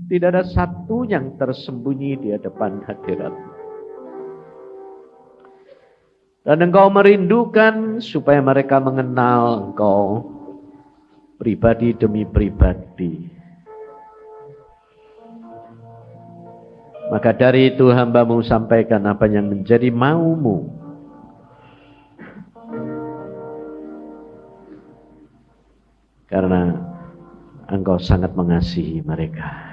Tidak ada satu yang tersembunyi di hadapan hadirat-Mu. Dan Engkau merindukan supaya mereka mengenal Engkau pribadi demi pribadi. Maka dari itu hamba-Mu sampaikan apa yang menjadi mau-Mu. Karena Engkau sangat mengasihi mereka.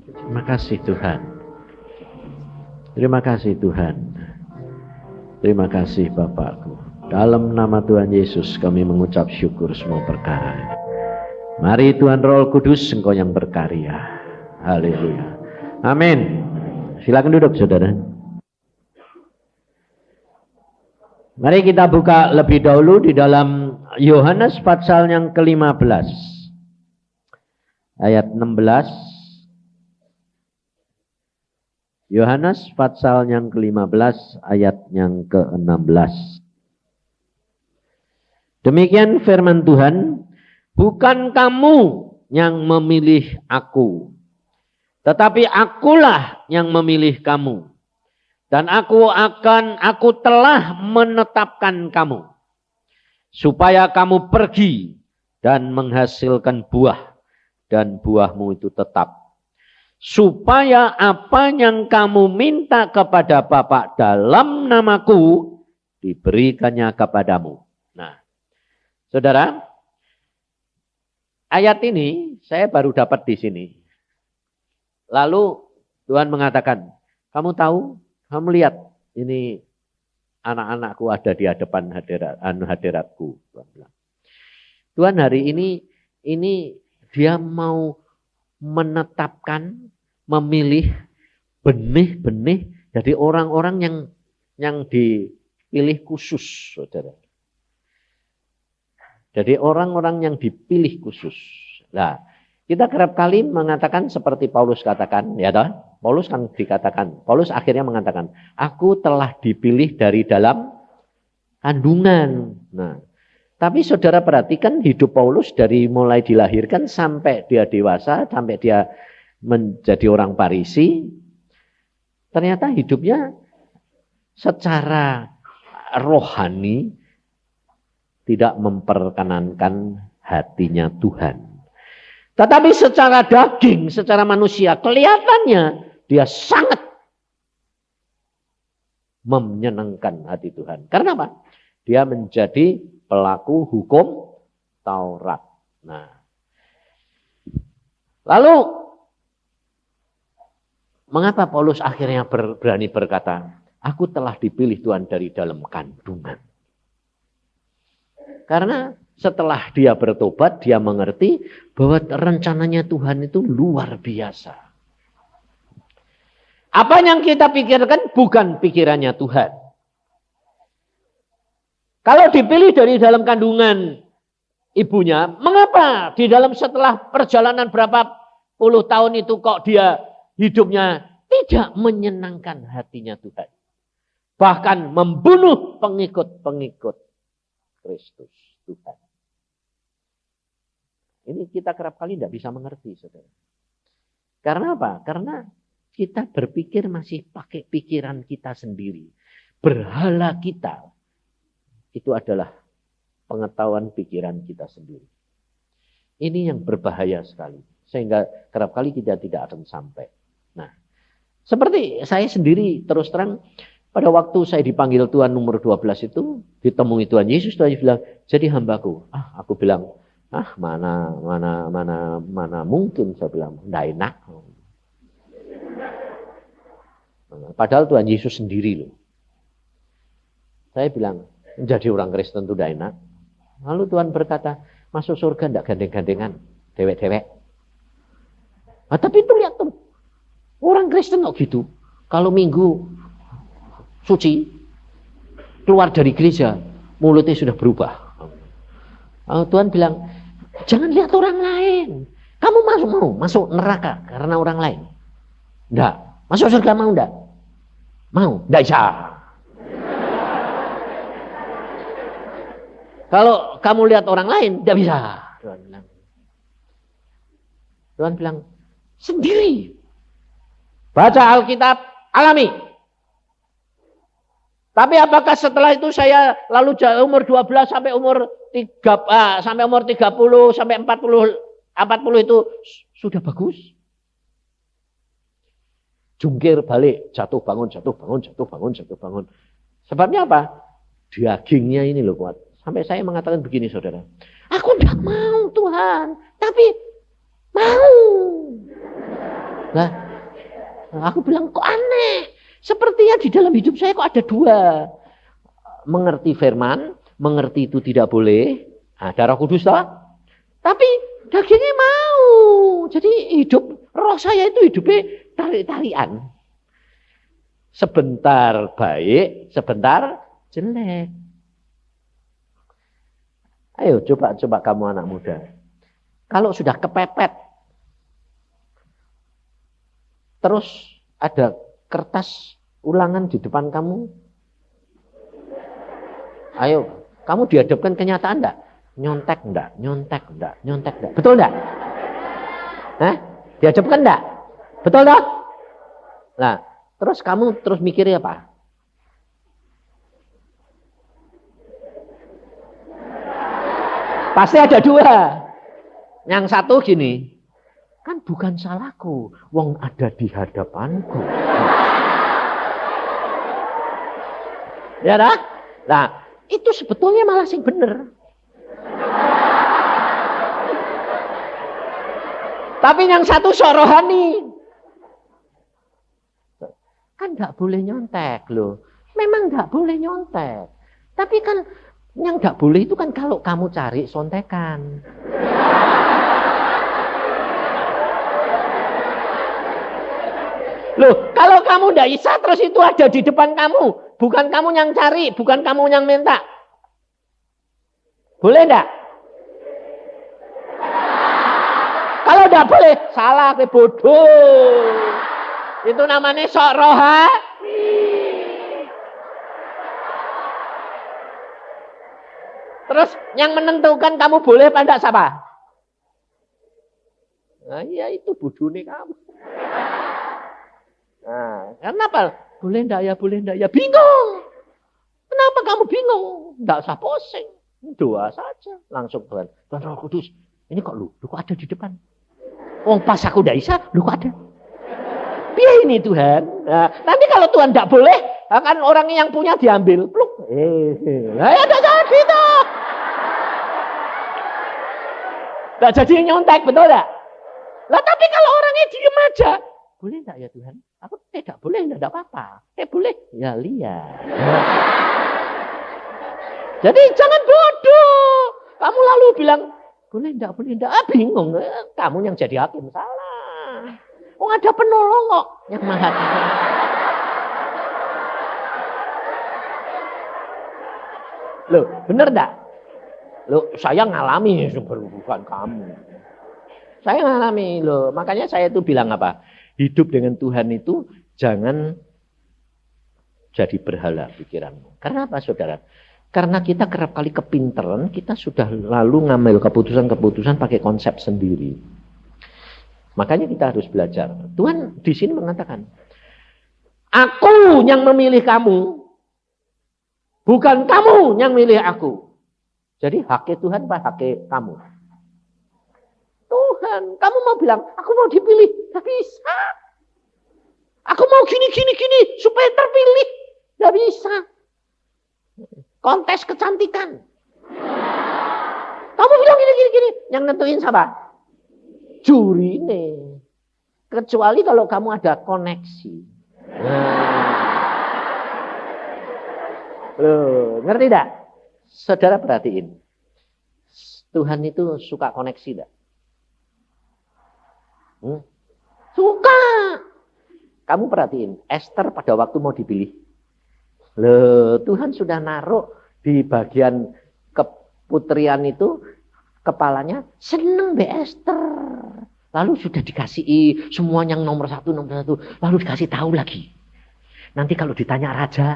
Terima kasih Tuhan. Terima kasih Tuhan. Terima kasih Bapakku. Dalam nama Tuhan Yesus kami mengucap syukur semua perkara. Mari Tuhan Roh Kudus, Engkau yang berkarya. Haleluya. Amin. Silakan duduk saudara. Mari kita buka lebih dahulu di dalam Yohanes pasal yang ke-15. Ayat 16. Yohanes pasal yang ke-15 ayat yang ke-16. Demikian firman Tuhan, bukan kamu yang memilih aku, tetapi akulah yang memilih kamu. Dan aku telah menetapkan kamu, supaya kamu pergi dan menghasilkan buah, dan buahmu itu tetap. Supaya apa yang kamu minta kepada Bapa dalam namaku, diberikannya kepadamu. Nah, saudara, ayat ini saya baru dapat di sini. Lalu Tuhan mengatakan, kamu tahu, kamu lihat, ini anak-anakku ada di hadapan hadiratku. Tuhan hari ini dia mau menetapkan, memilih benih-benih jadi orang-orang yang dipilih khusus, saudara. Jadi orang-orang yang dipilih khusus. Nah, kita kerap kali mengatakan seperti Paulus katakan, ya toh? Paulus kan dikatakan, Paulus akhirnya mengatakan, aku telah dipilih dari dalam kandungan. Nah, tapi saudara perhatikan hidup Paulus dari mulai dilahirkan sampai dia dewasa, sampai dia menjadi orang Farisi. Ternyata hidupnya secara rohani tidak memperkenankan hatinya Tuhan. Tetapi secara daging, secara manusia, kelihatannya dia sangat menyenangkan hati Tuhan. Karena apa? Dia menjadi pelaku hukum Taurat. Nah, lalu mengapa Paulus akhirnya berani berkata, aku telah dipilih Tuhan dari dalam kandungan? Karena setelah dia bertobat, dia mengerti bahwa rencananya Tuhan itu luar biasa. Apa yang kita pikirkan bukan pikirannya Tuhan. Kalau dipilih dari dalam kandungan ibunya, mengapa di dalam setelah perjalanan berapa puluh tahun itu kok dia hidupnya tidak menyenangkan hatinya Tuhan. Bahkan membunuh pengikut-pengikut Kristus Tuhan. Ini kita kerap kali tidak bisa mengerti, saudara. Karena apa? Karena kita berpikir masih pakai pikiran kita sendiri. Berhala kita itu adalah pengetahuan pikiran kita sendiri. Ini yang berbahaya sekali. Sehingga kerap kali kita tidak akan sampai. Nah, seperti saya sendiri terus terang, pada waktu saya dipanggil Tuhan nomor 12 itu, ditemui Tuhan Yesus bilang, jadi hambaku. Aku bilang, mana mungkin, saya bilang, tidak enak. Padahal Tuhan Yesus sendiri loh. Saya bilang, menjadi orang Kristen itu tidak enak. Lalu Tuhan berkata, masuk surga tidak gandeng-gandengan, dewek-dewek. Tapi itu lihat tuh, orang Kristen kok gitu. Kalau minggu suci, keluar dari gereja, mulutnya sudah berubah. Tuhan bilang, jangan lihat orang lain. Kamu mau masuk neraka karena orang lain? Enggak. Masuk surga mau enggak? Mau? Enggak bisa. Kalau kamu lihat orang lain, enggak bisa. Tuhan bilang, Sendiri. Baca Alkitab, alami. Tapi apakah setelah itu saya lalu umur 12 sampai umur 30 sampai 40 itu sudah bagus? Jungkir balik, jatuh bangun, jatuh bangun, jatuh bangun, jatuh bangun. Sebabnya apa? Dagingnya ini loh kuat. Sampai saya mengatakan begini saudara. Aku tidak mau Tuhan, tapi mau. Nah, aku bilang kok aneh. Sepertinya di dalam hidup saya kok ada dua. Mengerti firman, mengerti itu tidak boleh. Ada Roh Kudus toh. Tapi dagingnya mau. Jadi hidup roh saya itu hidupnya tarik-tarian. Sebentar baik, sebentar jelek. Ayo coba kamu anak muda. Kalau sudah kepepet, terus ada kertas ulangan di depan kamu. Ayo, kamu dihadapkan kenyataan enggak? Nyontek enggak? Nyontek enggak? Nyontek enggak? Betul enggak? Hah? Dihadapkan enggak? Betul enggak? Nah, terus kamu terus mikirnya apa? Pasti ada dua. Yang satu gini, kan bukan salahku, wong ada di hadapanku. Ya dah? Nah, itu sebetulnya malah sing bener. Tapi yang satu sok rohani. Kan nggak boleh nyontek loh. Memang nggak boleh nyontek. Tapi kan yang nggak boleh itu kan kalau kamu cari sontekan. Loh, kalau kamu nggak bisa terus itu ada di depan kamu. Bukan kamu yang cari, bukan kamu yang minta. Boleh enggak? Kalau enggak boleh, salah, ke bodoh. Itu namanya sok rohani. Terus yang menentukan kamu boleh apa enggak siapa? Nah, iya itu bodohnya kamu. Nah, kenapa? Boleh enggak ya, boleh enggak ya? Bingung. Kenapa kamu bingung? Enggak usah pusing. Doa saja. Langsung Tuhan Roh Kudus. Ini kok lu kok ada di depan? Oh, pas aku enggak bisa, lu kok ada? Biar ini Tuhan. Nah, nanti kalau Tuhan enggak boleh, akan orang yang punya diambil. Pluk. Nah, ya enggak jadi toh. Enggak jadi nyontek, betul enggak? Lah tapi kalau orangnya diem aja, boleh enggak ya Tuhan? Aku tidak boleh, enggak apa-apa. Boleh. Ya lihat. Jadi jangan bodoh. Kamu lalu bilang, boleh enggak, boleh enggak. Bingung. Kamu yang jadi hakim salah. Oh ada penolong kok yang maha. Loh, bener enggak? Loh, saya ngalami bukan kamu. Saya ngalami loh. Makanya saya itu bilang apa? Hidup dengan Tuhan itu jangan jadi berhala pikiranmu. Karena apa saudara? Karena kita kerap kali kepinteran, kita sudah lalu ngambil keputusan-keputusan pakai konsep sendiri. Makanya kita harus belajar. Tuhan di sini mengatakan, aku yang memilih kamu, bukan kamu yang memilih aku. Jadi haknya Tuhan apa haknya kamu? Tuhan, kamu mau bilang, aku mau dipilih, gak bisa. Aku mau gini, supaya terpilih, gak bisa. Kontes kecantikan. Kamu bilang gini, yang nentuin siapa? Juri nih. Kecuali kalau kamu ada koneksi. Loh, ngerti gak? Saudara perhatiin. Tuhan itu suka koneksi gak? Suka. Kamu perhatiin, Esther pada waktu mau dipilih. Loh, Tuhan sudah naruh di bagian keputrian itu kepalanya seneng be Esther. Lalu sudah dikasih semua yang nomor satu. Lalu dikasih tahu lagi. Nanti kalau ditanya raja,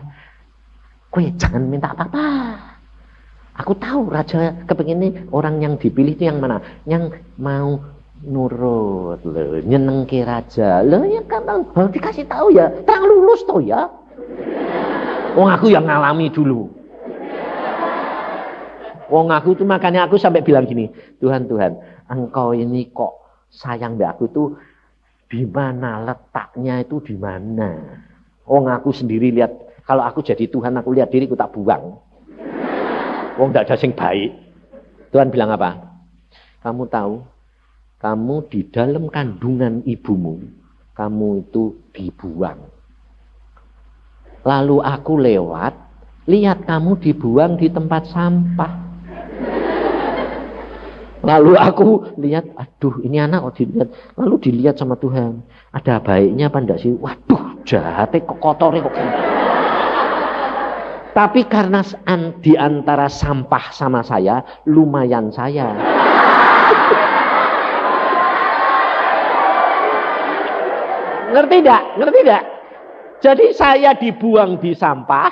kowe jangan minta apa-apa. Aku tahu raja kepingin ini orang yang dipilih itu yang mana? Yang mau Nurut loh, nyenengke raja. Loh ya kan harus dikasih tahu ya, terang lulus toh ya. Wong aku yang ngalami dulu. Wong aku tuh makanya aku sampai bilang gini, Tuhan, engkau ini kok sayang mbak aku tuh di mana letaknya itu di mana? Wong aku sendiri lihat, kalau aku jadi Tuhan aku lihat diriku tak buang. Wong ndak ada sing baik. Tuhan bilang apa? Kamu tahu? Kamu di dalam kandungan ibumu, kamu itu dibuang. Lalu aku lewat, lihat kamu dibuang di tempat sampah. Lalu aku lihat, aduh ini anak kok dilihat. Lalu dilihat sama Tuhan, ada baiknya apa enggak sih? Waduh, jahatnya kok kotornya kok. Tapi karena di antara sampah sama saya, lumayan saya. Ngerti enggak? Jadi saya dibuang di sampah,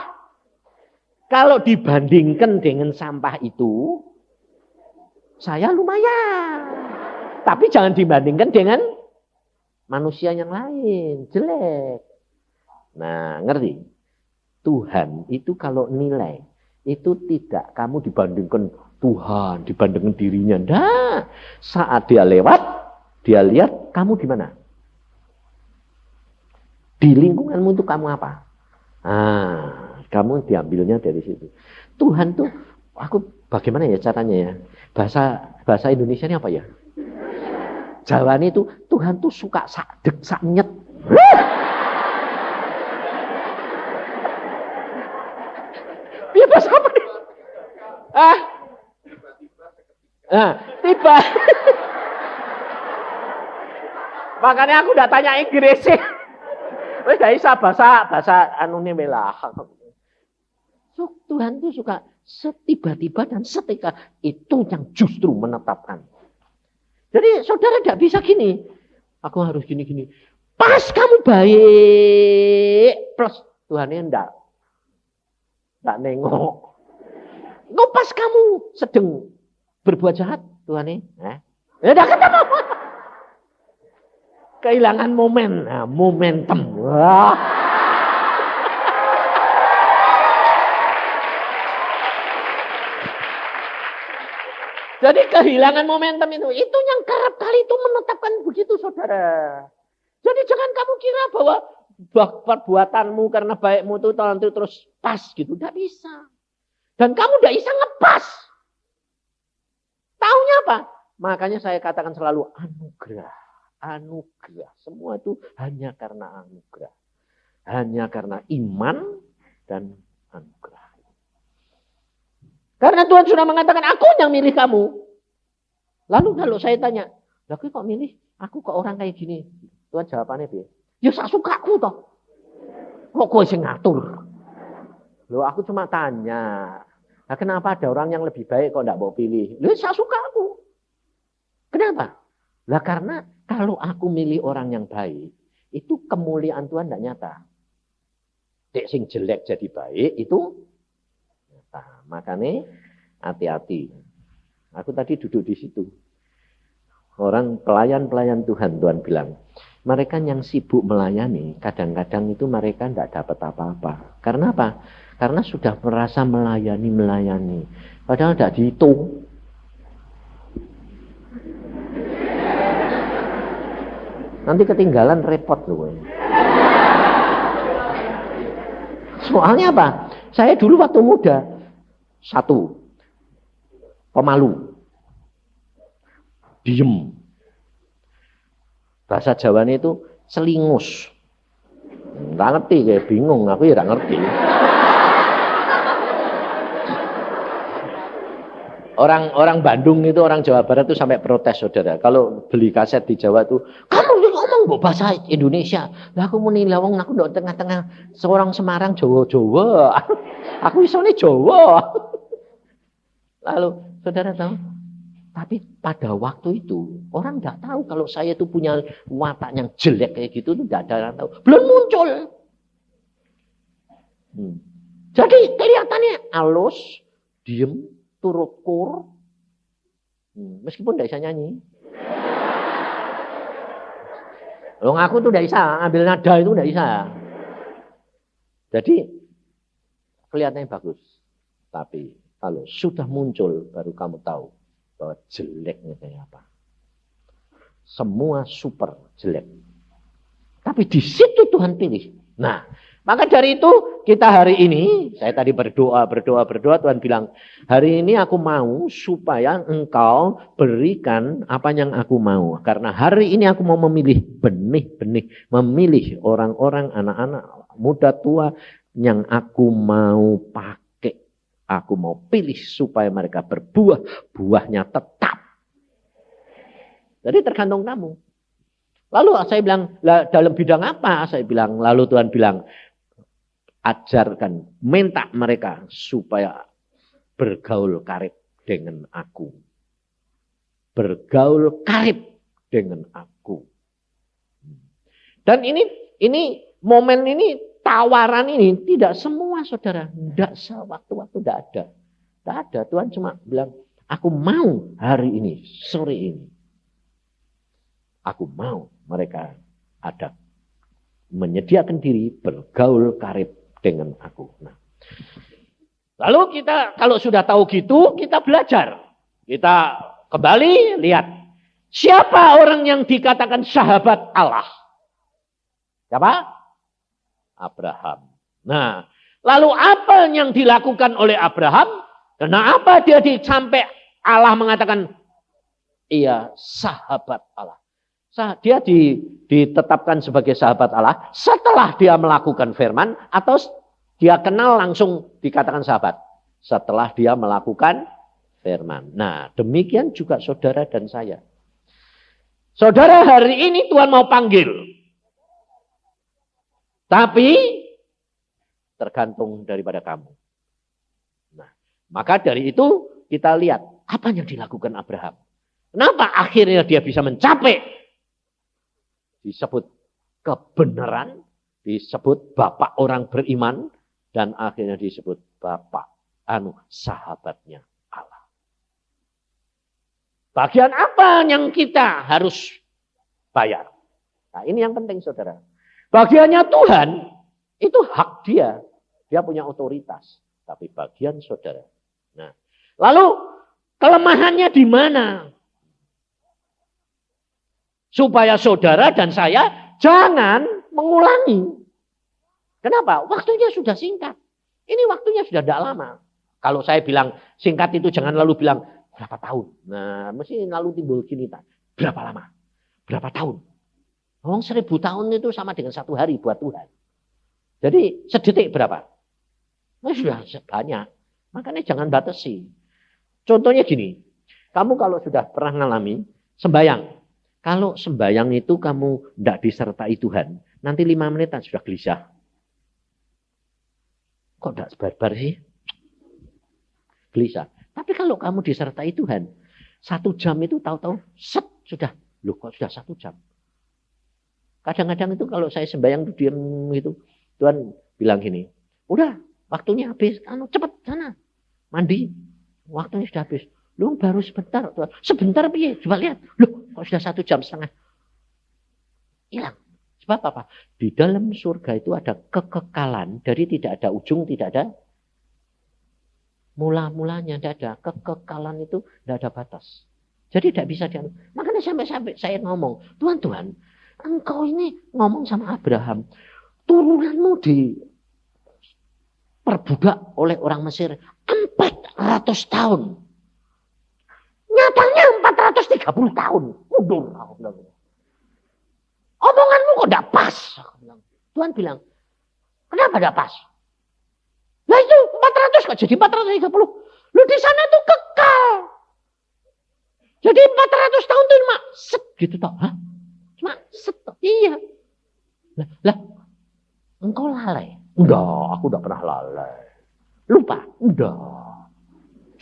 kalau dibandingkan dengan sampah itu, saya lumayan. Tapi jangan dibandingkan dengan manusia yang lain, jelek. Nah, ngerti? Tuhan itu kalau nilai, itu tidak kamu dibandingkan Tuhan, dibandingkan dirinya. Nah, saat dia lewat, dia lihat kamu di mana? Di lingkunganmu itu kamu apa? Kamu diambilnya dari situ. Tuhan tuh, aku bagaimana ya caranya ya? Bahasa Indonesia ini apa ya? Jawa ini tuh, Tuhan tuh suka sakdek, saknyet. Dia bahasa apa nih? Tiba. Makanya aku udah tanya Inggris sih. Wes gak bisa bahasa anune melah. Tuhan itu suka setiba-tiba dan setika itu yang justru menetapkan. Jadi saudara tidak bisa gini. Aku harus gini-gini. Pas kamu baik plus Tuhannya enggak nengok. Kok pas kamu sedang berbuat jahat Tuhannya, enggak ketemu. Kehilangan momentum. Wah. Jadi kehilangan momentum itu yang kerap kali itu menetapkan begitu saudara. Jadi jangan kamu kira bahwa perbuatanmu karena baikmu itu nanti terus pas gitu. Tidak bisa. Dan kamu tidak bisa ngepas. Taunya apa? Makanya saya katakan selalu anugerah. Anugerah. Semua itu hanya karena anugerah. Hanya karena iman dan anugerah. Karena Tuhan sudah mengatakan, aku yang milih kamu. Lalu kalau saya tanya, aku kok milih? Aku kok orang kayak gini? Tuhan jawabannya dia, ya sak sukaku toh. Kok gue sing ngatur? Loh aku cuma tanya, nah, kenapa ada orang yang lebih baik kok enggak mau pilih? Loh sak sukaku. Kenapa? Lah karena kalau aku milih orang yang baik, itu kemuliaan Tuhan enggak nyata. Dek sing jelek jadi baik itu nyata. Makanya hati-hati. Aku tadi duduk di situ. Orang pelayan-pelayan Tuhan bilang, mereka yang sibuk melayani, kadang-kadang itu mereka tidak dapat apa-apa. Karena apa? Karena sudah merasa melayani. Padahal tidak dihitung. Nanti ketinggalan repot loh. Soalnya apa? Saya dulu waktu muda, satu, pemalu. Diem. Bahasa Jawanya itu selingus. Nggak ngerti, kayak bingung. Aku ya nggak ngerti. Orang Bandung itu, orang Jawa Barat itu sampai protes saudara. Kalau beli kaset di Jawa itu, kamu ngomong bahasa Indonesia. Lah aku muni lawang, aku di tengah-tengah seorang Semarang Jawa. Aku isone Jawa. Lalu saudara tahu? Tapi pada waktu itu orang tidak tahu kalau saya itu punya watak yang jelek kayak gitu, itu tidak ada yang tahu. Belum muncul. Jadi kelihatannya halus, diem, turut kur. Meskipun tidak bisa nyanyi. Loh aku tuh tidak bisa, ambil nada itu tidak bisa. Jadi kelihatannya bagus. Tapi kalau sudah muncul baru kamu tahu bahwa jeleknya kayak apa. Semua super jelek. Tapi di situ Tuhan pilih. Nah, maka dari itu kita hari ini, saya tadi berdoa, Tuhan bilang, hari ini aku mau supaya engkau berikan apa yang aku mau. Karena hari ini aku mau memilih benih-benih, memilih orang-orang, anak-anak, muda, tua, yang aku mau pakai. Aku mau pilih supaya mereka berbuah, buahnya tetap. Jadi tergantung kamu. Lalu saya bilang, dalam bidang apa? Saya bilang, lalu Tuhan bilang, ajarkan, minta mereka supaya bergaul karib dengan aku. Bergaul karib dengan aku. Dan ini momen ini, tawaran ini tidak semua saudara. Tidak sewaktu-waktu, tidak ada. Tidak ada. Tuhan cuma bilang, aku mau hari ini, sore ini. Aku mau mereka ada menyediakan diri bergaul karib dengan aku. Nah, lalu kita kalau sudah tahu gitu, kita belajar. Kita kembali lihat siapa orang yang dikatakan sahabat Allah. Siapa? Abraham. Nah, lalu apa yang dilakukan oleh Abraham? Kenapa dia sampai Allah mengatakan iya sahabat Allah? Dia ditetapkan sebagai sahabat Allah setelah dia melakukan firman atau dia kenal langsung dikatakan sahabat setelah dia melakukan firman. Nah, demikian juga saudara dan saya. Saudara, hari ini Tuhan mau panggil. Tapi tergantung daripada kamu. Nah, maka dari itu kita lihat apa yang dilakukan Abraham. Kenapa akhirnya dia bisa mencapai disebut kebenaran, disebut bapak orang beriman, dan akhirnya disebut bapak sahabatnya Allah. Bagian apa yang kita harus bayar? Nah, ini yang penting saudara. Bagiannya Tuhan, itu hak dia. Dia punya otoritas. Tapi bagian saudara. Nah, lalu kelemahannya di mana? Supaya saudara dan saya jangan mengulangi. Kenapa? Waktunya sudah singkat. Ini waktunya sudah tidak lama. Kalau saya bilang singkat itu jangan lalu bilang berapa tahun. Nah, mesti lalu timbul gini. Berapa lama? Berapa tahun? Oh, 1000 tahun itu sama dengan 1 hari buat Tuhan. Jadi sedetik berapa? Nah, sudah banyak. Makanya jangan batasi. Contohnya gini. Kamu kalau sudah pernah ngalami sembahyang. Kalau sembahyang itu kamu tidak disertai Tuhan, nanti 5 menitan sudah gelisah. Kok tidak sebar-bar sih? Gelisah. Tapi kalau kamu disertai Tuhan, 1 jam itu tahu-tahu set sudah. Loh kok sudah 1 jam? Kadang-kadang itu kalau saya sembahyang diam gitu, Tuhan bilang gini, udah waktunya habis, cepat sana mandi, waktunya sudah habis. Lu baru sebentar, Tuhan. Sebentar piye? Coba lihat. Loh, kok sudah 1 jam setengah? Hilang. Sebab apa? Di dalam surga itu ada kekekalan. Dari tidak ada ujung, tidak ada mula-mulanya. Tidak ada. Kekekalan itu tidak ada batas. Jadi tidak bisa dianu. Makanya sampai saya ngomong, Tuhan, engkau ini ngomong sama Abraham. Turunanmu diperbudak oleh orang Mesir 400 tahun. Nyatanya 430 tahun. Mundur. Omonganmu kok tidak pas. Tuhan bilang, kenapa tidak pas? Nah itu 400 kok jadi 430. Lu di sana tuh kekal. Jadi 400 tahun tuh cuma set gitu toh. Hah? Cuma set toh. Iya. Lah, engkau lalai. Enggak, aku tidak pernah lalai. Lupa? Enggak.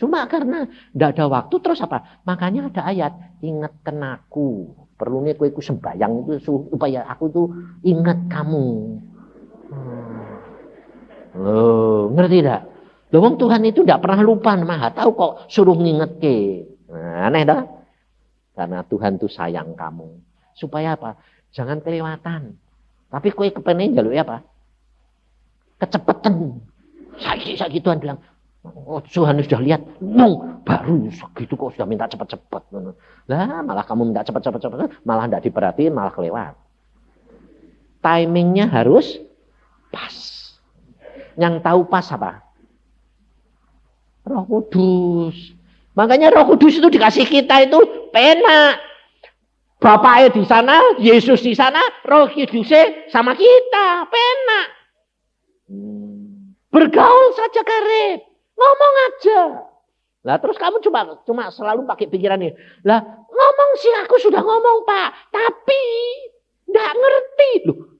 Cuma karena tidak ada waktu terus apa? Makanya ada ayat, ingatkan aku. Perlunya kue sembayang itu supaya aku tuh ingat kamu. Ngerti tidak? Loh, Tuhan itu tidak pernah lupa, Maha tahu kok suruh nginget ke. Nah, aneh dah. Karena Tuhan tuh sayang kamu. Supaya apa? Jangan kelewatan. Tapi kowe kepengen njaluk apa? Kecepatan. Saiki Tuhan bilang, oh, Tuhan sudah lihat, baru segitu kok sudah minta cepat-cepat. Lah, malah kamu minta cepat-cepat, malah tidak diperhatiin, malah kelewat. Timingnya harus pas. Yang tahu pas apa? Roh Kudus. Makanya Roh Kudus itu dikasih kita itu penak. Bapaknya di sana, Yesus di sana, Roh Kudusnya sama kita, penak. Bergaul saja karib, ngomong aja. Lah terus kamu cuma selalu pakai pikiran ini. Lah ngomong sih aku sudah ngomong Pak, tapi nggak ngerti loh.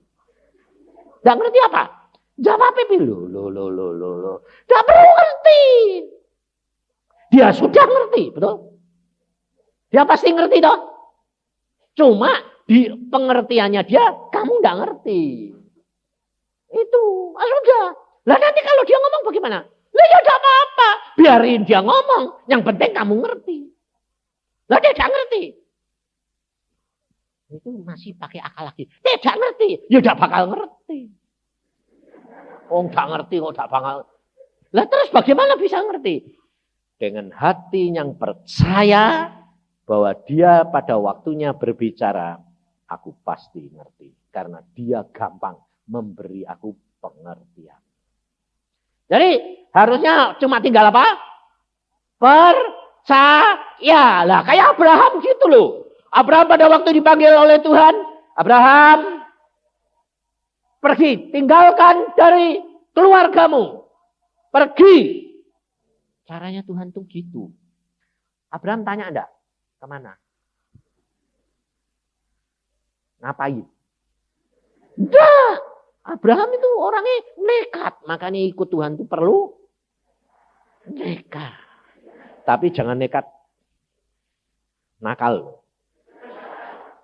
Nggak ngerti apa? Jawabnya loh. Nggak perlu ngerti. Dia sudah ngerti, betul? Dia pasti ngerti toh. Cuma di pengertiannya dia, kamu nggak ngerti. Itu, sudah. Lah nanti kalau dia ngomong bagaimana? Lah ya tidak apa-apa. Biarin dia ngomong. Yang penting kamu ngerti. Lah dia tidak ngerti. Itu masih pakai akal lagi. Tidak ngerti. Ya tidak bakal ngerti. Oh tidak ngerti, kok tidak bakal. Lah terus bagaimana bisa ngerti? Dengan hati yang percaya bahwa dia pada waktunya berbicara, aku pasti ngerti. Karena dia gampang memberi aku pengertian. Jadi harusnya cuma tinggal apa? Percaya. Lah kayak Abraham gitu loh. Abraham pada waktu dipanggil oleh Tuhan, Abraham pergi, tinggalkan dari keluargamu. Pergi. Caranya Tuhan tuh gitu. Abraham tanya enggak? Kemana? Ngapain? Enggak. Abraham itu orangnya nekat. Makanya ikut Tuhan itu perlu nekat. Tapi jangan nekat nakal.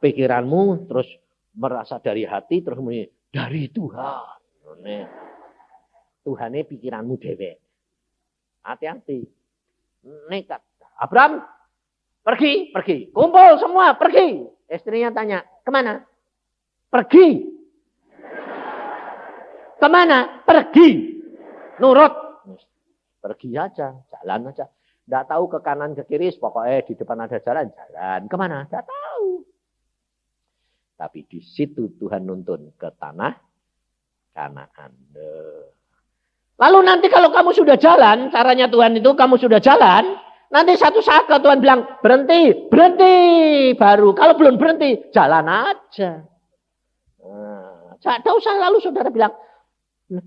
Pikiranmu terus merasa dari hati, terus dari Tuhan. Tuhannya pikiranmu dewek. Hati-hati. Nekat. Abraham pergi. Kumpul semua, pergi. Istrinya tanya, kemana? Pergi. Kemana? Pergi. Nurut. Pergi aja, jalan aja. Tidak tahu ke kanan, ke kiri, pokoknya di depan ada jalan. Kemana? Tidak tahu. Tapi di situ Tuhan nuntun ke tanah Kanaan. Lalu nanti kalau kamu sudah jalan, caranya Tuhan itu kamu sudah jalan, nanti satu saat kalau Tuhan bilang berhenti baru. Kalau belum berhenti, jalan aja. Tidak usah lalu saudara bilang,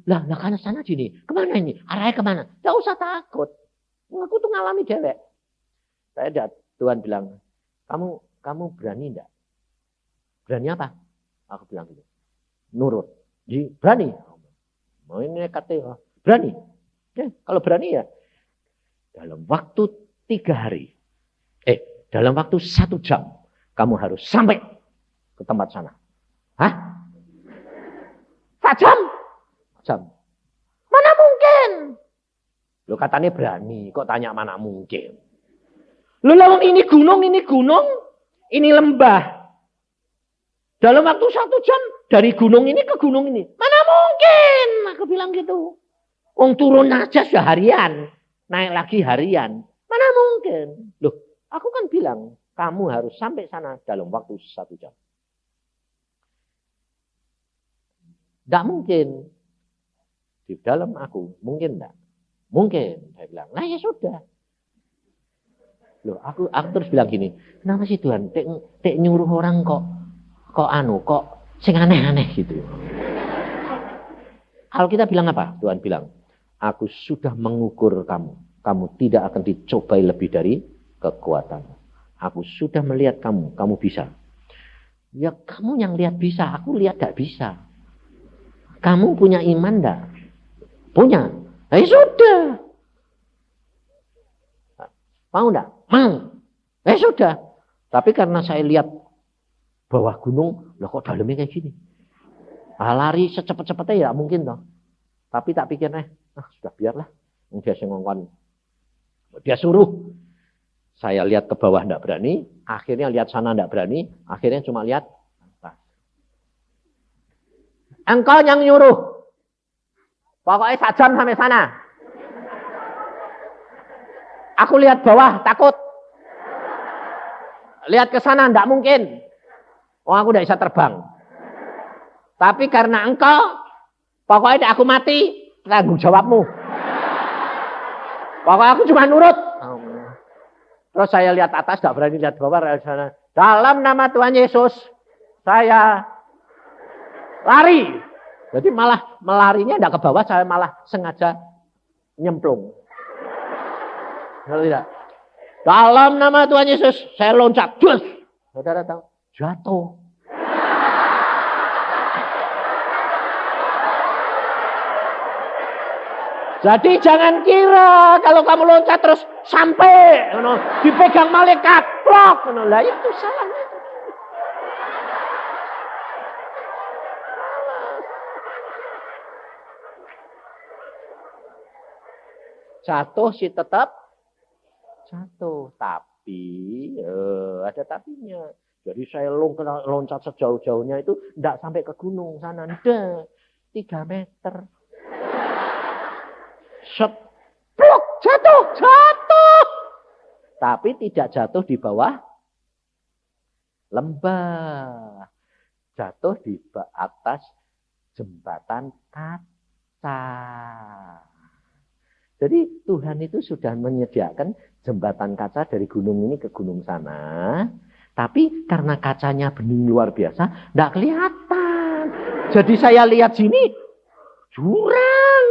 lah kan sana sini, kemana ini? Arahnya kemana? Tidak usah takut. Aku tuh ngalami dewek. Tuhan bilang, kamu berani enggak? Berani apa? Aku bilang gitu. Nurut. Berani. Mau ini kata berani. Kalau berani ya dalam waktu 3 hari. Dalam waktu 1 jam kamu harus sampai ke tempat sana. Hah? 1 jam? Mana mungkin? Lo katanya berani, kok tanya mana mungkin? Lo lawang ini gunung, ini lembah. Dalam waktu 1 jam dari gunung ini ke gunung ini. Mana mungkin? Aku bilang gitu. Wong turun aja seharian. Naik lagi harian. Mana mungkin? Loh, aku kan bilang kamu harus sampai sana dalam waktu 1 jam. Tidak mungkin. Di dalam aku, mungkin enggak? Mungkin. Saya bilang, nah ya sudah. Loh, aku terus bilang gini, kenapa sih Tuhan? Tek nyuruh orang kok sing aneh-aneh gitu. Kalau kita bilang apa? Tuhan bilang, aku sudah mengukur kamu. Kamu tidak akan dicobai lebih dari kekuatan. Aku sudah melihat kamu bisa. Ya kamu yang lihat bisa, aku lihat gak bisa. Kamu punya iman gak? Punya. Ya sudah. Mau gak? Mau. Ya sudah. Tapi karena saya lihat bawah gunung, loh kok dalamnya kayak gini. Lari secepat-cepatnya ya mungkin toh. Tapi tak pikirnya, sudah biarlah. Dia ngongkon. Dia suruh. Saya lihat ke bawah enggak berani, akhirnya lihat sana enggak berani, akhirnya cuma lihat atas. Engkau yang nyuruh. Pokoknya 1 jam sampai sana. Aku lihat bawah, takut. Lihat ke sana, enggak mungkin. Oh, aku enggak bisa terbang. Tapi karena engkau, pokoknya aku mati, tanggung jawabmu. Pokoknya aku cuma nurut. Terus saya lihat atas, enggak berani lihat bawah. Dalam nama Tuhan Yesus, saya lari. Jadi malah melarinya enggak ke bawah, saya malah sengaja nyemplung. Kalau tidak. Dalam nama Tuhan Yesus, saya loncat. Just. Saudara tahu? Jatuh. Jadi jangan kira kalau kamu loncat terus sampai dipegang malaikat. Plok. Lah itu salahnya. Jatuh sih tetap jatuh, tapi ada tapinya. Jadi saya loncat sejauh-jauhnya itu enggak sampai ke gunung sana, enggak. 3 meter. Pluk, jatuh. Tapi tidak jatuh di bawah lembah. Jatuh di atas jembatan kaca. Jadi Tuhan itu sudah menyediakan jembatan kaca dari gunung ini ke gunung sana. Tapi karena kacanya bening luar biasa, enggak kelihatan. Jadi saya lihat sini, jurang.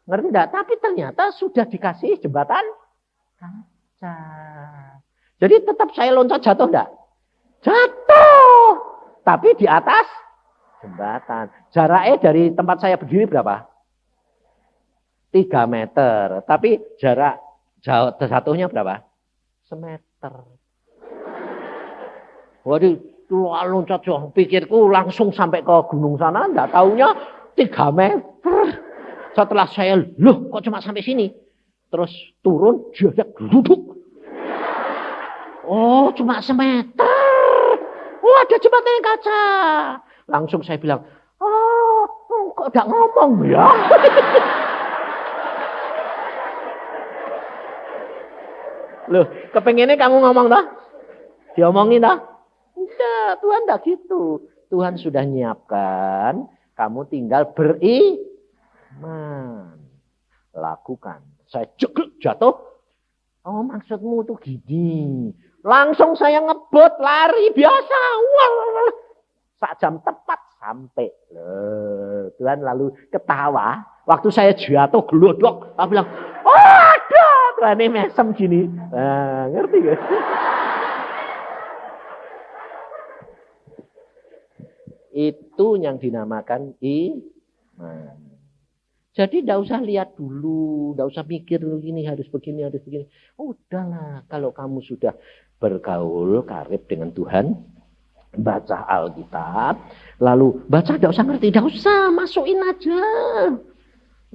Ngerti enggak? Tapi ternyata sudah dikasih jembatan kaca. Jadi tetap saya loncat jatuh enggak? Jatuh. Tapi di atas jembatan. Jaraknya dari tempat saya berdiri berapa? 3 meter. Tapi jarak jatuhnya berapa? Semeter. Waduh, loncat jauh. Pikirku langsung sampai ke gunung sana. Enggak taunya 3 meter. Setelah saya, loh kok cuma sampai sini? Terus turun, jadak duduk. Oh, cuma semeter. Oh, ada jembatan kaca. Langsung saya bilang, oh kok enggak ngomong ya? Loh, kepengennya kamu ngomong dah? Diomongin dah? Enggak, Tuhan enggak gitu. Tuhan sudah nyiapkan, kamu tinggal beriman. Lakukan. Saya jeglek jatuh. Oh, maksudmu tuh gini. Langsung saya ngebut, lari biasa. Wah, 1 jam tepat sampai. Loh, Tuhan lalu ketawa. Waktu saya jatuh gelodok, aku bilang, oh ada. Tuhan ini mesem gini. Nah, ngerti gak? Itu yang dinamakan iman. Jadi tidak usah lihat dulu, tidak usah mikir ini harus begini, harus begini. Oh, udahlah, kalau kamu sudah bergaul, karib dengan Tuhan, baca Alkitab, lalu baca tidak usah ngerti, tidak usah, masukin aja.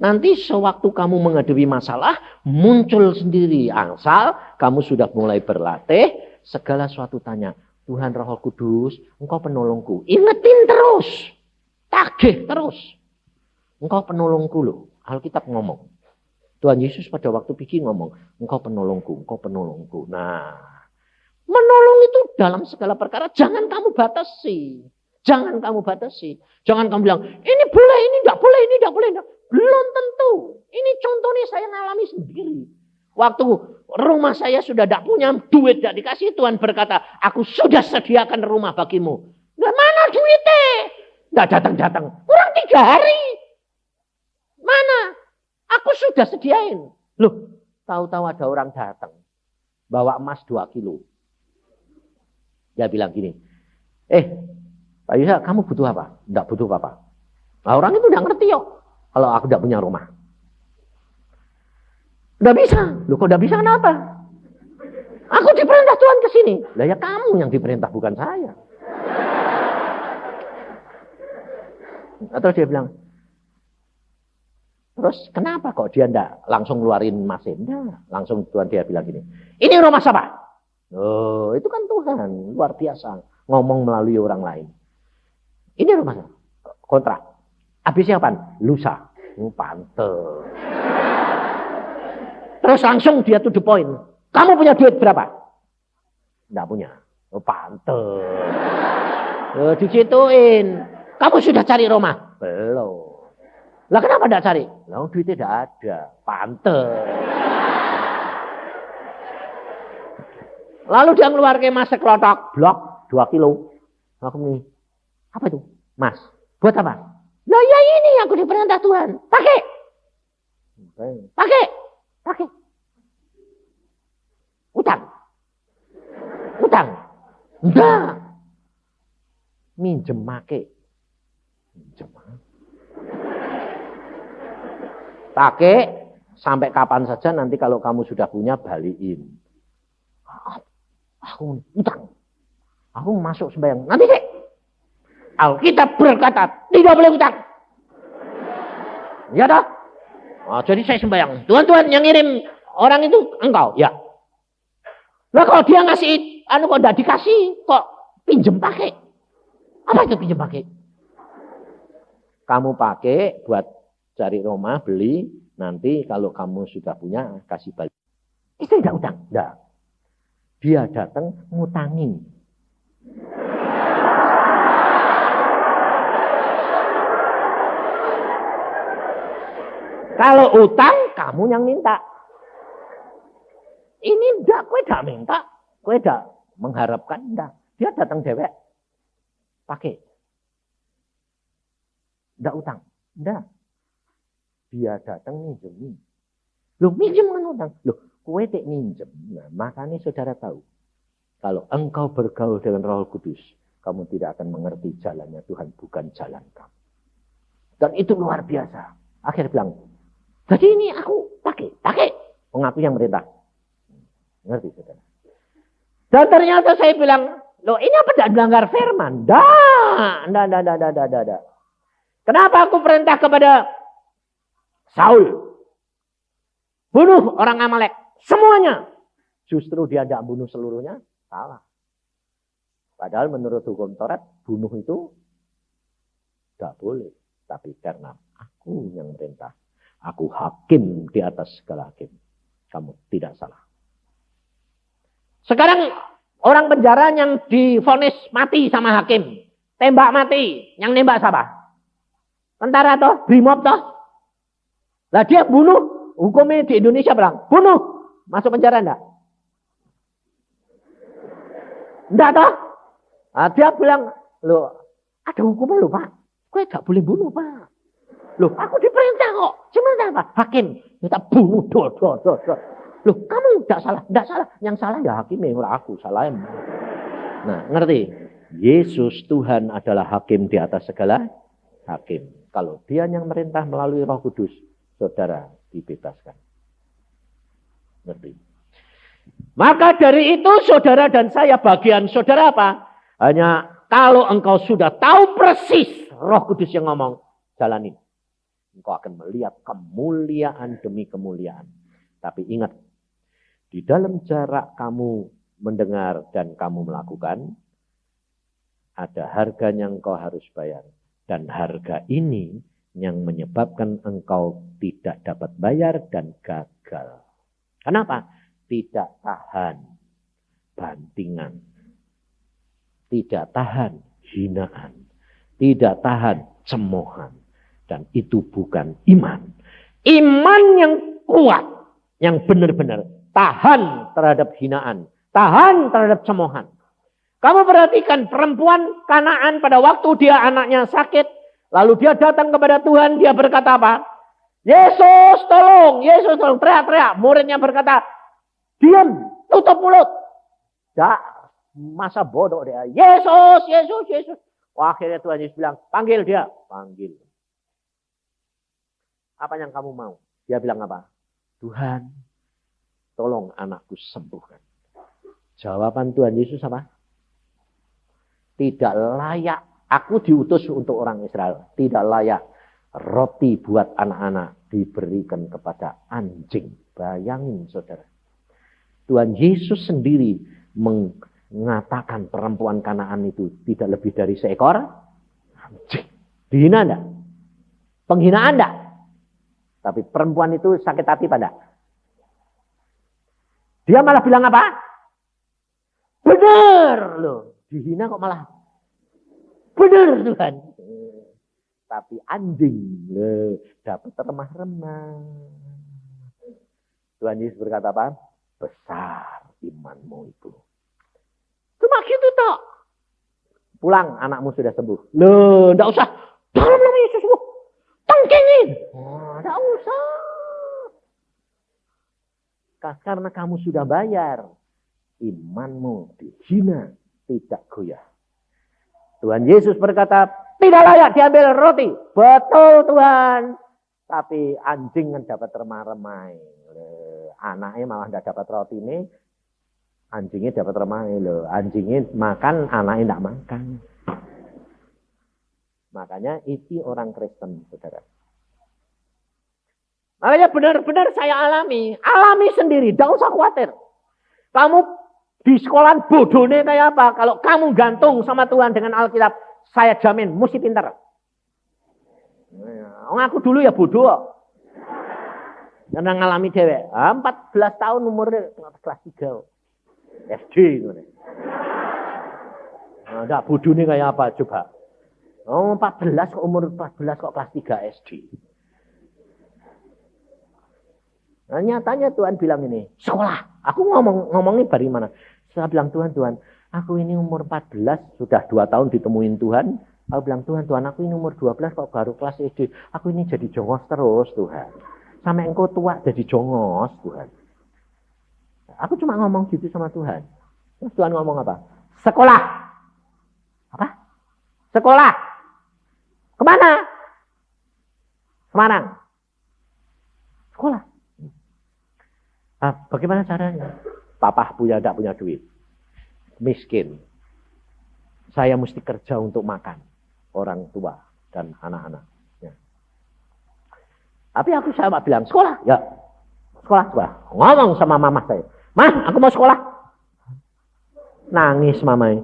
Nanti sewaktu kamu menghadapi masalah, muncul sendiri. Asal kamu sudah mulai berlatih, segala sesuatu tanya, Tuhan Roh Kudus, Engkau penolongku. Ingetin terus, tagih terus. Engkau penolongku loh. Alkitab ngomong. Tuhan Yesus pada waktu pikir ngomong. Engkau penolongku, engkau penolongku. Nah, menolong itu dalam segala perkara. Jangan kamu batasi. Jangan kamu batasi. Jangan kamu bilang, ini boleh, ini enggak boleh, ini enggak boleh. Belum tentu. Ini contohnya saya ngalami sendiri. Waktu rumah saya sudah tidak punya duit, tidak dikasih, Tuhan berkata, aku sudah sediakan rumah bagimu. Nah, mana duitnya? Tidak datang-datang. Kurang 3 hari. Mana? Aku sudah sediain. Loh, tahu-tahu ada orang datang. Bawa emas 2 kilo. Dia bilang gini, Pak Yusa, kamu butuh apa? Tidak butuh apa-apa. Nah, orang itu tidak ngerti yuk. Kalau aku tidak punya rumah. Tidak bisa. Loh, kok tidak bisa kenapa? Aku diperintah Tuhan ke sini. Lah ya kamu yang diperintah, bukan saya. Terus dia bilang, Terus kenapa kok dia enggak langsung ngeluarin emasnya? Enggak. Langsung Tuhan dia bilang gini, ini rumah siapa? Oh, itu kan Tuhan. Luar biasa. Ngomong melalui orang lain. Ini rumah siapa? Kontrak. Habisnya kapan? Lusa. Pantes. Terus langsung dia to the point. Kamu punya duit berapa? Enggak punya. Pantes. Dicituin. Kamu sudah cari rumah? Belum. Lah kenapa enggak cari? Lah duitnya enggak ada. Pantes. Lalu dia ngeluarkan emas seklotok, blok 2 kilo. Aku nih, apa itu? Mas, buat apa? Lah ya ini aku diperintah Tuhan. Pakai. Pakai. Pakai. Utang. Utang. Enggak. Minjem make. Minjem. Pakai sampai kapan saja, nanti kalau kamu sudah punya balikin. Aku utang. Aku masuk sembahyang. Nanti sih. Alkitab berkata tidak boleh utang. Ya dah. Oh, jadi saya sembahyang. Tuhan yang ngirim orang itu engkau. Ya. Nah kalau dia ngasih, kok enggak dikasih, kok pinjem pakai. Apa itu pinjem pakai? Kamu pakai buat cari rumah, beli, nanti kalau kamu sudah punya, kasih balik. Itu tidak utang. Enggak. Dia datang ngutangi. Kalau utang, kamu yang minta. Ini enggak, kue enggak minta. Kue enggak mengharapkan, enggak. Dia datang dewek. Pakai. Enggak utang. Enggak. Dia datang minjem. Loh, minjem kan utang. Loh, kue tak minjem. Nah, makanya saudara tahu. Kalau engkau bergaul dengan Roh Kudus, kamu tidak akan mengerti jalannya Tuhan, bukan jalan kamu. Dan itu luar biasa. Akhirnya bilang, jadi ini aku pakai. Mengaku yang merintah. Ngerti saudara? Dan ternyata saya bilang, loh ini apa tidak melanggar firman? Tidak. Kenapa aku perintah kepada Saul? Bunuh orang Amalek. Semuanya. Justru dia tidak bunuh seluruhnya. Salah. Padahal menurut hukum Taurat, bunuh itu tidak boleh. Tapi karena aku yang merintah. Aku hakim di atas segala hakim. Kamu tidak salah. Sekarang orang penjara yang divonis mati sama hakim. Tembak mati. Yang nembak siapa? Tentara toh? Brimob toh? Lah dia bunuh. Hukumnya di Indonesia bilang, bunuh. Masuk penjara enggak? Enggak toh? Nah, dia bilang, loh, ada hukumnya loh Pak. Gue gak boleh bunuh Pak. Loh, aku diperintah kok. Sebenarnya apa? Hakim. Minta bunuh. Loh, kamu enggak salah. Enggak salah. Yang salah ya hakimnya. Aku salah. Nah, ngerti? Yesus Tuhan adalah hakim di atas segala hakim. Kalau dia yang merintah melalui Roh Kudus, saudara dibebaskan. Ngerti? Maka dari itu saudara dan saya bagian saudara apa? Hanya kalau engkau sudah tahu persis Roh Kudus yang ngomong, jalanin. Engkau akan melihat kemuliaan demi kemuliaan. Tapi ingat, di dalam jarak kamu mendengar dan kamu melakukan, ada harga yang engkau harus bayar. Dan harga ini yang menyebabkan engkau tidak dapat bayar dan gagal. Kenapa? Tidak tahan bantingan. Tidak tahan hinaan. Tidak tahan cemoohan. Dan itu bukan iman. Iman yang kuat. Yang benar-benar tahan terhadap hinaan. Tahan terhadap cemoohan. Kamu perhatikan perempuan Kanaan pada waktu dia anaknya sakit. Lalu dia datang kepada Tuhan. Dia berkata apa? Yesus tolong. Yesus tolong. Teriak-teriak. Muridnya berkata, diam. Tutup mulut. Masa bodoh dia. Yesus. Wah, akhirnya Tuhan Yesus bilang, panggil dia. Panggil. Apa yang kamu mau? Dia bilang apa? Tuhan, tolong anakku sembuhkan. Jawaban Tuhan Yesus apa? Tidak layak. Aku diutus untuk orang Israel. Tidak layak roti buat anak-anak diberikan kepada anjing. Bayangin saudara. Tuhan Yesus sendiri mengatakan perempuan Kanaan itu tidak lebih dari seekor anjing. Dihina enggak? Penghinaan enggak? Tapi perempuan itu sakit hati pada. Dia malah bilang apa? Benar loh. Dihina kok malah benar Tuhan. Tapi anjing loh, dapat remah-remah. Tuhan Yesus berkata apa? Besar imanmu itu. Cuma gitu toh. Pulang, anakmu sudah sembuh. Loh, enggak usah. Dalam nama Yesus sembuh. Tangkingin. Enggak usah. Karena kamu sudah bayar. Imanmu dihina, tidak goyah. Tuhan Yesus berkata, tidak layak diambil roti. Betul Tuhan. Tapi anjing kan dapat remah-remah. Anaknya malah tidak dapat roti ini. Anjingnya dapat remah loh. Anjingnya makan, anaknya tidak makan. Makanya itu orang Kristen, saudara. Makanya benar-benar saya alami. Alami sendiri, tidak usah khawatir. Kamu di sekolah bodohnya kayak apa? Kalau kamu gantung sama Tuhan dengan Alkitab, saya jamin mesti pintar. Aku dulu ya bodoh. Karena ngalami dewek. 14 tahun umurnya kelas 3. SD. Enggak bodohnya kayak apa coba. 14 kok umur 14 kok kelas 3 SD. Nah, nyatanya Tuhan bilang ini, sekolah. Aku ngomongnya dari mana? Saya bilang, Tuhan, aku ini umur 14, sudah 2 tahun ditemuin Tuhan. Aku bilang, Tuhan, aku ini umur 12 kok baru kelas SD. Aku ini jadi jongos terus, Tuhan. Sampai engkau tua jadi jongos, Tuhan. Aku cuma ngomong gitu sama Tuhan. Terus Tuhan ngomong apa? Sekolah. Apa? Sekolah. Kemana? Semarang. Sekolah. Bagaimana caranya? Papa tidak punya duit. Miskin. Saya mesti kerja untuk makan. Orang tua dan anak-anak. Ya. Tapi saya bilang, sekolah. Ya. Sekolah. Ngomong sama mama saya. Mah, aku mau sekolah. Nangis mamanya.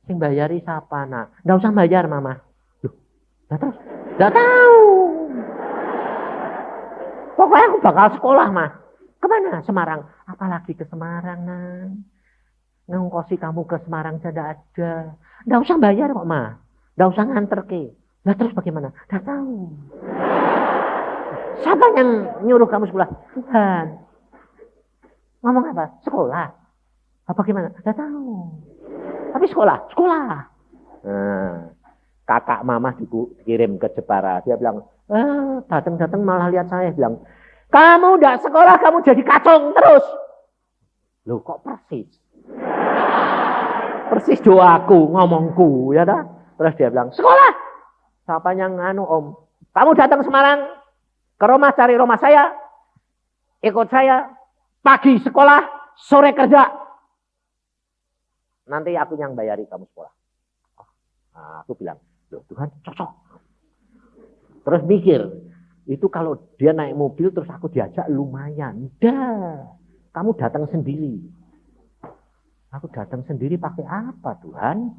Yang bayari siapa, nak? Nggak usah bayar, mama. Loh, nggak tahu. Pokoknya aku bakal sekolah, mah. Kemana? Semarang. Apalagi ke Semarang, nah. Ngongkosi kamu ke Semarang saja ada. Nggak usah bayar kok, Ma. Nggak usah nganter ke. Nah terus bagaimana? Nggak tahu. Siapa yang nyuruh kamu sekolah? Tuhan. Ngomong apa? Sekolah. Apa gimana? Nggak tahu. Tapi sekolah. Nah, kakak mama dikirim ke Jepara. Dia bilang, datang-datang malah lihat saya. Bilang, kamu udah sekolah, kamu jadi kacung terus. Loh kok persis? Persis doaku, ngomongku, ya dah. Terus dia bilang, sekolah. Siapa yang om? Kamu datang Semarang, ke rumah cari rumah saya, ikut saya, pagi sekolah, sore kerja. Nanti aku yang bayari kamu sekolah. Nah, aku bilang, loh Tuhan cocok. Terus mikir, itu kalau dia naik mobil terus aku diajak lumayan. Dah, kamu datang sendiri. Aku datang sendiri pakai apa Tuhan?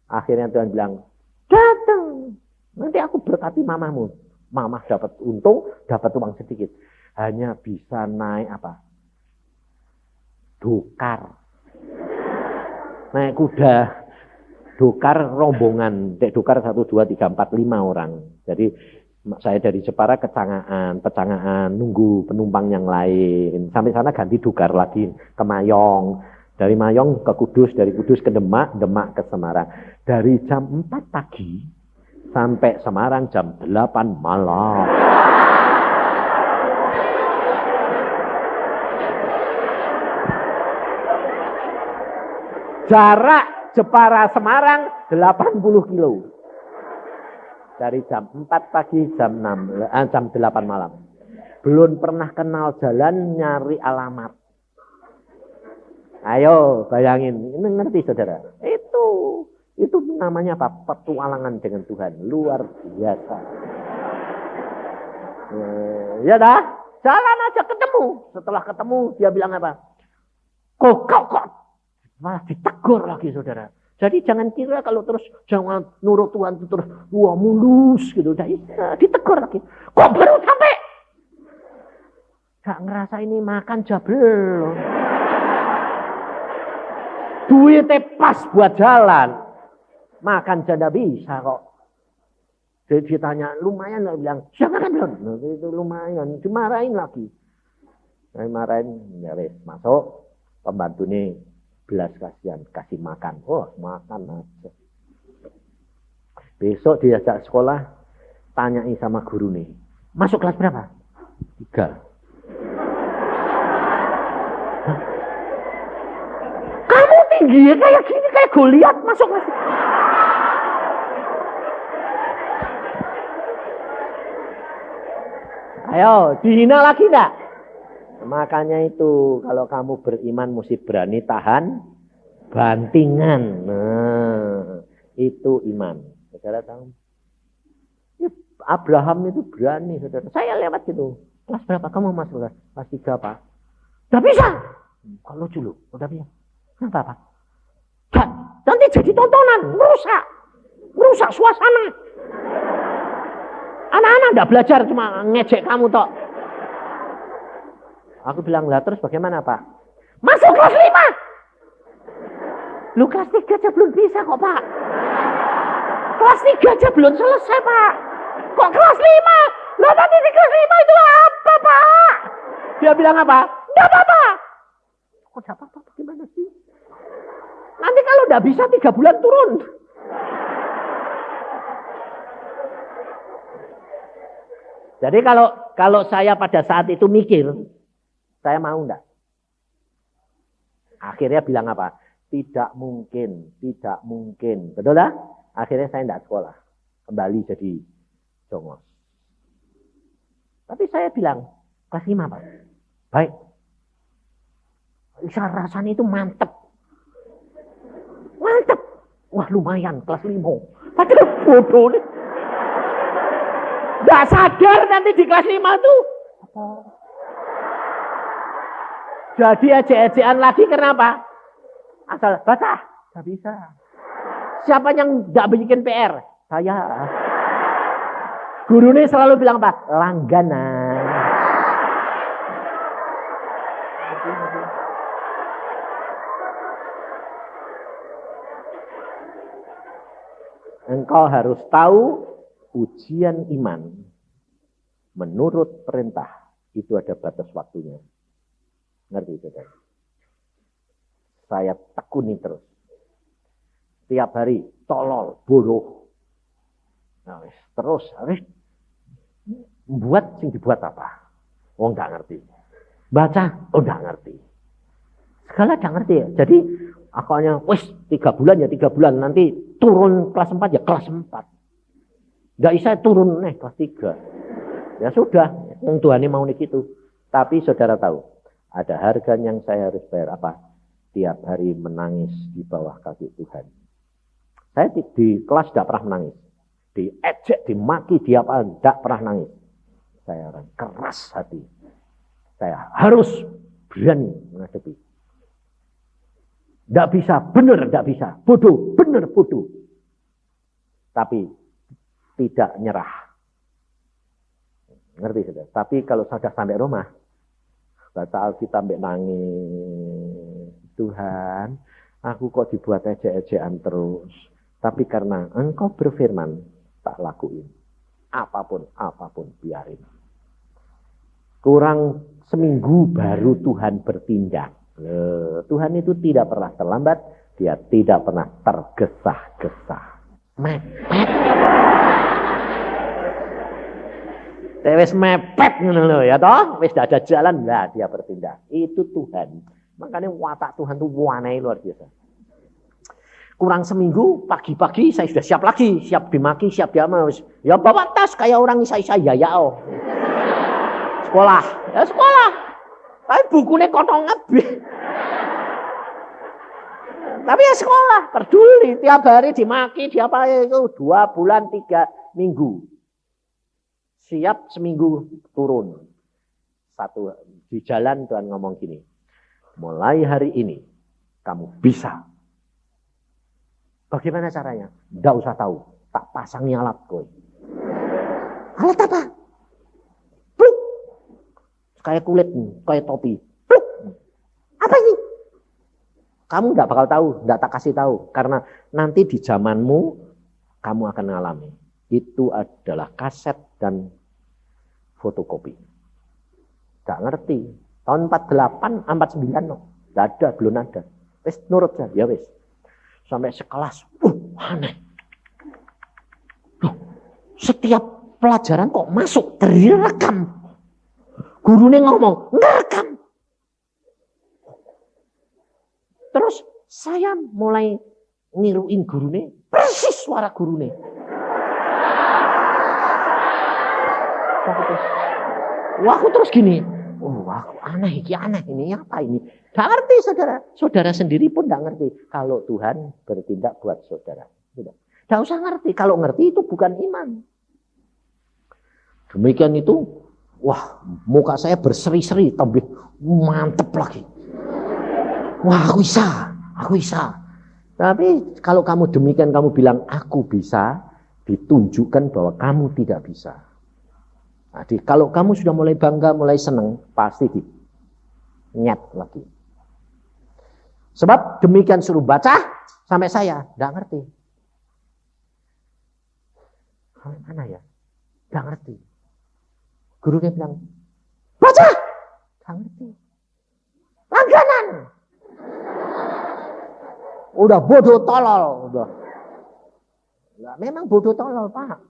Akhirnya Tuhan bilang, datang. Nanti aku berkati mamamu. Mamah dapat untung, dapat uang sedikit. Hanya bisa naik apa? Dokar. Naik kuda. Dokar rombongan. Dokar 1, 2, 3, 4, 5 orang. Jadi saya dari Jepara ke Pecangaan, nunggu penumpang yang lain. Sampai sana ganti dokar lagi ke Mayong. Dari Mayong ke Kudus, dari Kudus ke Demak, Demak ke Semarang. Dari jam 4 pagi sampai Semarang jam 8 malam. Jarak Jepara Semarang 80 kilo. Dari jam 4 pagi jam 8 malam. Belum pernah kenal jalan, nyari alamat. Ayo bayangin, ini ngerti saudara? Itu namanya apa? Petualangan dengan Tuhan, luar biasa. Ya dah, jalan aja ketemu. Setelah ketemu dia bilang apa? Kok malah ditegur lagi saudara. Jadi jangan kira kalau terus jangan nurut Tuhan terus wah mulus gitu. Ditegur lagi. Kok baru sampai? Gak ngerasa ini makan jabel. Duitnya pas buat jalan. Makan janda bisa kok. Jadi ditanya, lumayan gak? Bilang, siapa kan belum? Nah, itu lumayan. Dimarahin lagi. Marahin, ya wes masuk. Pembantu nih, belas kasihan. Kasih makan. Oh, makan aja. Besok diajak sekolah, tanyai sama guru nih. Masuk kelas berapa? 3. Kamu tinggi ya kayak gini, kayak Goliat masuk kelas. Ayo, dihina lagi enggak? Makanya itu, kalau kamu beriman mesti berani tahan bantingan. Nah, itu iman. Saudara tahu? Ya, Abraham itu berani, saudara. Saya lewat gitu. Kelas berapa kamu masuk? Kelas 3, Pak. Udah bisa. Kok lucu lu? Udah bisa. Kenapa, Pak? Nanti jadi tontonan, merusak suasana. Anak-anak enggak belajar, cuma ngejek kamu tok. Aku bilang, lah terus bagaimana Pak? Masuk kelas 5. Lu kelas 3 aja belum bisa kok Pak. Kelas 3 aja belum selesai Pak. Kok kelas 5? Lah nanti di kelas 5 itu apa Pak? Dia bilang apa? Enggak apa-apa. Kok enggak apa-apa? Bagaimana sih? Nanti kalau enggak bisa 3 bulan turun. Jadi kalau saya pada saat itu mikir, saya mau enggak? Akhirnya bilang apa? Tidak mungkin. Betul lah? Akhirnya saya enggak sekolah. Kembali jadi jongos. Tapi saya bilang, kelas 5 Pak. Baik. Rasanya itu mantep. Wah lumayan, kelas 5. Padahal bodoh nih. Nggak sadar nanti di kelas 5 tuh. Jadi ejek-ejekan lagi kenapa? Asal baca, nggak bisa. Siapa yang nggak bikin PR? Saya. Gurunya selalu bilang apa? Langganan. Engkau harus tahu ujian iman menurut perintah itu ada batas waktunya. Ngerti saudara? Saya tekuni terus. Tiap hari tolol, bodoh. Nah, terus harus buat sing dibuat apa? Oh enggak ngerti. Baca, oh enggak ngerti. Segala enggak ngerti ya. Jadi akalnya wis 3 bulan ya 3 bulan, nanti turun kelas 4 ya kelas 4. Enggak bisa turun kelas 3. Ya sudah, yang Tuhan ini mau gitu. Tapi saudara tahu, ada harga yang saya harus bayar apa? Tiap hari menangis di bawah kaki Tuhan. Saya di kelas tidak pernah menangis. Diejek, dimaki, tidak pernah nangis. Saya orang keras hati. Saya harus berani menghadapi. Tidak bisa, benar tidak bisa. Bodoh, benar bodoh. Tapi tidak nyerah. Ngerti saudara? Tapi kalau sudah sampai rumah, baca Alkitab sampai nangis. Tuhan, aku kok dibuat ejek-ejekan terus. Tapi karena Engkau berfirman, tak lakuin. Apapun biarin. Kurang seminggu baru Tuhan bertindak. Tuhan itu tidak pernah terlambat, dia tidak pernah tergesa-gesa. Wis mepet ngono lho ya toh, wis ada jalan lah dia bertindak. Itu Tuhan. Makanya watak Tuhan itu warnanya luar biasa. Kurang seminggu, pagi-pagi saya sudah siap lagi, siap dimaki, siap diamas. Ya bawa tas kayak orang isa-isa ya. Sekolah, ya sekolah. Tapi bukunya kotong ngebih. Tapi ya sekolah, peduli tiap hari dimaki, itu 2 bulan 3 minggu. siap seminggu turun. Satu di jalan Tuhan ngomong gini, mulai hari ini kamu bisa. Bagaimana caranya? Nggak usah tahu, tak pasangi alat kowe. Alat apa? Pluk. Kayak kulit, kayak topi. Pluk. Apa ini? Kamu nggak bakal tahu, nggak tak kasih tahu. Karena nanti di zamanmu, kamu akan mengalami. Itu adalah kaset dan fotokopi. Nggak ngerti. Tahun 48, 49, no. Nggak ada, belum ada. Wes nurut saja, ya wes. Sampai sekelas, aneh. Loh, setiap pelajaran kok masuk, direkam. Gurunya ngomong, ngerekam. Terus saya mulai niruin gurunya, persis suara gurunya. Wah, aku terus gini, aku aneh ini apa ini? Gak ngerti saudara sendiri pun gak ngerti. Kalau Tuhan bertindak buat saudara, tidak. Gak usah ngerti, kalau ngerti itu bukan iman. Demikian itu, wah muka saya berseri-seri, tambah mantep lagi. Wah aku bisa. Tapi kalau kamu demikian, kamu bilang aku bisa, ditunjukkan bahwa kamu tidak bisa. Nah, kalau kamu sudah mulai bangga, mulai senang, pasti nyet lagi. Sebab demikian suruh baca, sampai saya tidak ngerti. Mana ya? Tidak ngerti. Gurunya bilang, baca! Tidak ngerti. Langganan! Udah bodoh tolol. Udah. Nah, memang bodoh tolol, Pak.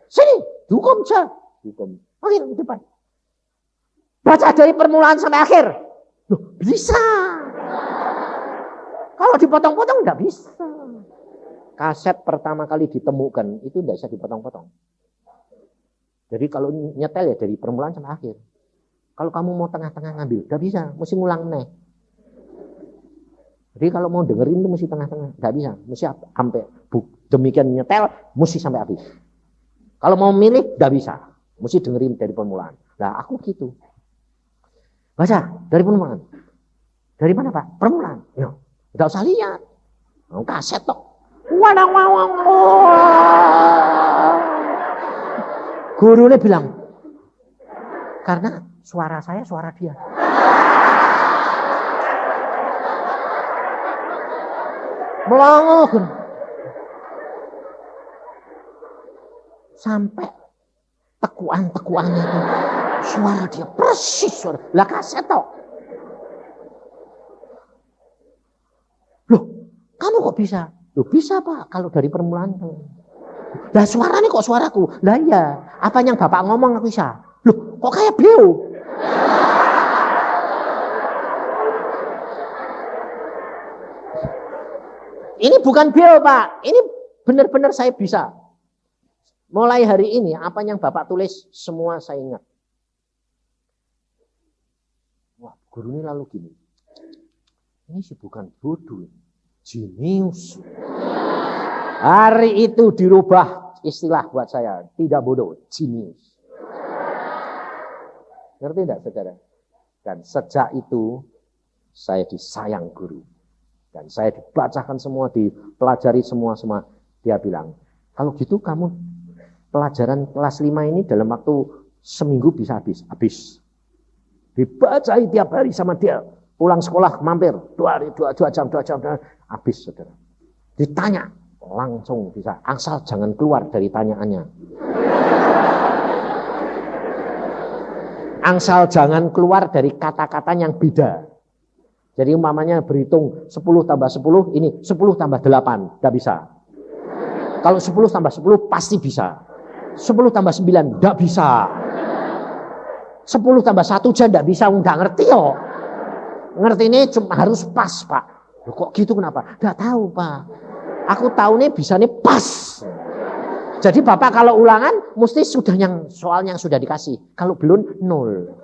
Sini, hukum saja. Hukum. Oke, depan. Baca dari permulaan sampai akhir. Loh, bisa. Kalau dipotong-potong enggak bisa. Kaset pertama kali ditemukan itu enggak bisa dipotong-potong. Jadi kalau nyetel ya dari permulaan sampai akhir. Kalau kamu mau tengah-tengah ngambil, enggak bisa, mesti ngulang nih. Jadi kalau mau dengerin itu mesti tengah-tengah, enggak bisa, mesti sampai demikian nyetel, mesti sampai habis. Kalau mau milih, enggak bisa, mesti dengerin dari permulaan. Nah, aku gitu. Baca dari permulaan. Dari mana Pak? Permulaan. Ya, enggak usah lihat. Kaset tok. Gurunya bilang, karena suara saya, suara dia. Melongo. Sampai tekuan-tekuannya itu suara dia persis suara. Lah kaset tok. Loh, kamu kok bisa? Loh bisa Pak, kalau dari permulaan. Lah suaranya kok suaraku? Lah iya, apa yang Bapak ngomong aku bisa? Loh, kok kayak beliau? Ini bukan beliau Pak, ini benar-benar saya bisa. Mulai hari ini, apa yang Bapak tulis, semua saya ingat. Wah, guru ini lalu gini. Ini sih bukan bodoh, jenius. Hari itu dirubah istilah buat saya, tidak bodoh, jenius. Ngerti enggak saudara? Dan sejak itu, saya disayang guru. Dan saya dibacakan semua, dipelajari semua. Dia bilang, kalau gitu kamu pelajaran kelas 5 ini dalam waktu seminggu bisa habis. Dibacai tiap hari sama dia. Pulang sekolah mampir 2 jam, habis saudara. Ditanya, langsung bisa. Asal jangan keluar dari tanyaannya. Asal jangan keluar dari kata-kata yang beda. Jadi umpamanya berhitung 10 tambah 10, ini 10 tambah 8, tidak bisa. Kalau 10 tambah 10 pasti bisa. 10 tambah 9, tidak bisa. 10 tambah 1 aja tidak bisa, nggak ngerti yo. Ngerti ini cuma harus pas Pak. Loh, kok gitu kenapa? Nggak tahu Pak. Aku tahu nih bisa nih pas. Jadi Bapak kalau ulangan, mesti sudah yang soal yang sudah dikasih. Kalau belum, 0.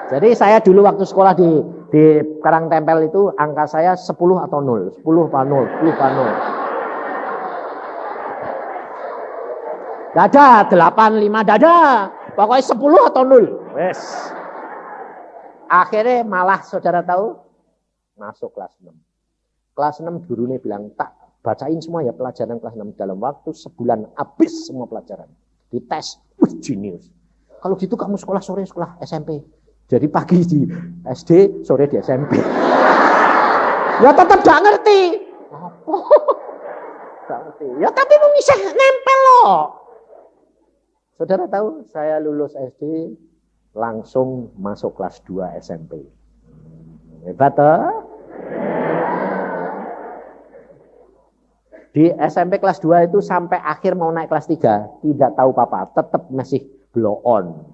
Jadi saya dulu waktu sekolah di Karangtempel itu angka saya 10 atau 0. 10 apa 0, 10 apa 0. Dada, 8, 5, dada. Pokoknya 10 atau 0. Wes. Akhirnya malah saudara tahu, masuk kelas 6. Kelas 6 gurunya bilang, tak bacain semua ya pelajaran kelas 6. Dalam waktu sebulan habis semua pelajaran. Dites, jenius. Kalau gitu kamu sekolah sore, sekolah SMP. Jadi pagi di SD, sore di SMP. Ya tetap gak ngerti. Apa? Gak ngerti. Ya tapi bisa nempel loh. Saudara tahu, saya lulus SD, langsung masuk kelas 2 SMP. Hebat toh? Di SMP kelas 2 itu sampai akhir mau naik kelas 3, tidak tahu apa-apa, tetap masih blow on.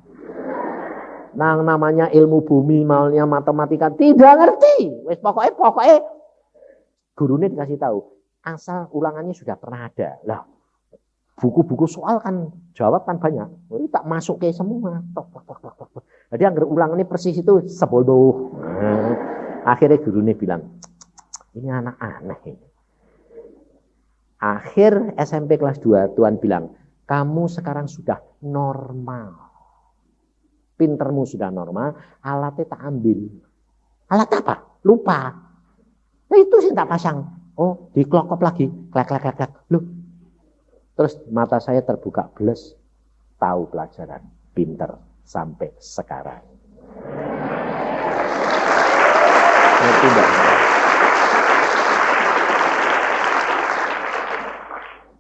Nah, namanya ilmu bumi, maunya matematika, tidak ngerti. Wes pokoknya gurunya dikasih tahu, asal ulangannya sudah pernah ada. Lah, buku-buku soal kan jawab kan banyak. Ini tak masuk ke semua. Jadi yang ulangannya persis itu sebodoh. Akhirnya gurunya bilang, ini anak aneh ini. Akhir SMP kelas 2, Tuhan bilang, kamu sekarang sudah normal. Pintermu sudah normal, alatnya tak ambil. Alat apa? Lupa. Nah itu sih tak pasang. Oh, dikelokop lagi. Klek. Loh. Terus mata saya terbuka beles. Tahu pelajaran. Pinter sampai sekarang. Ngerti enggak?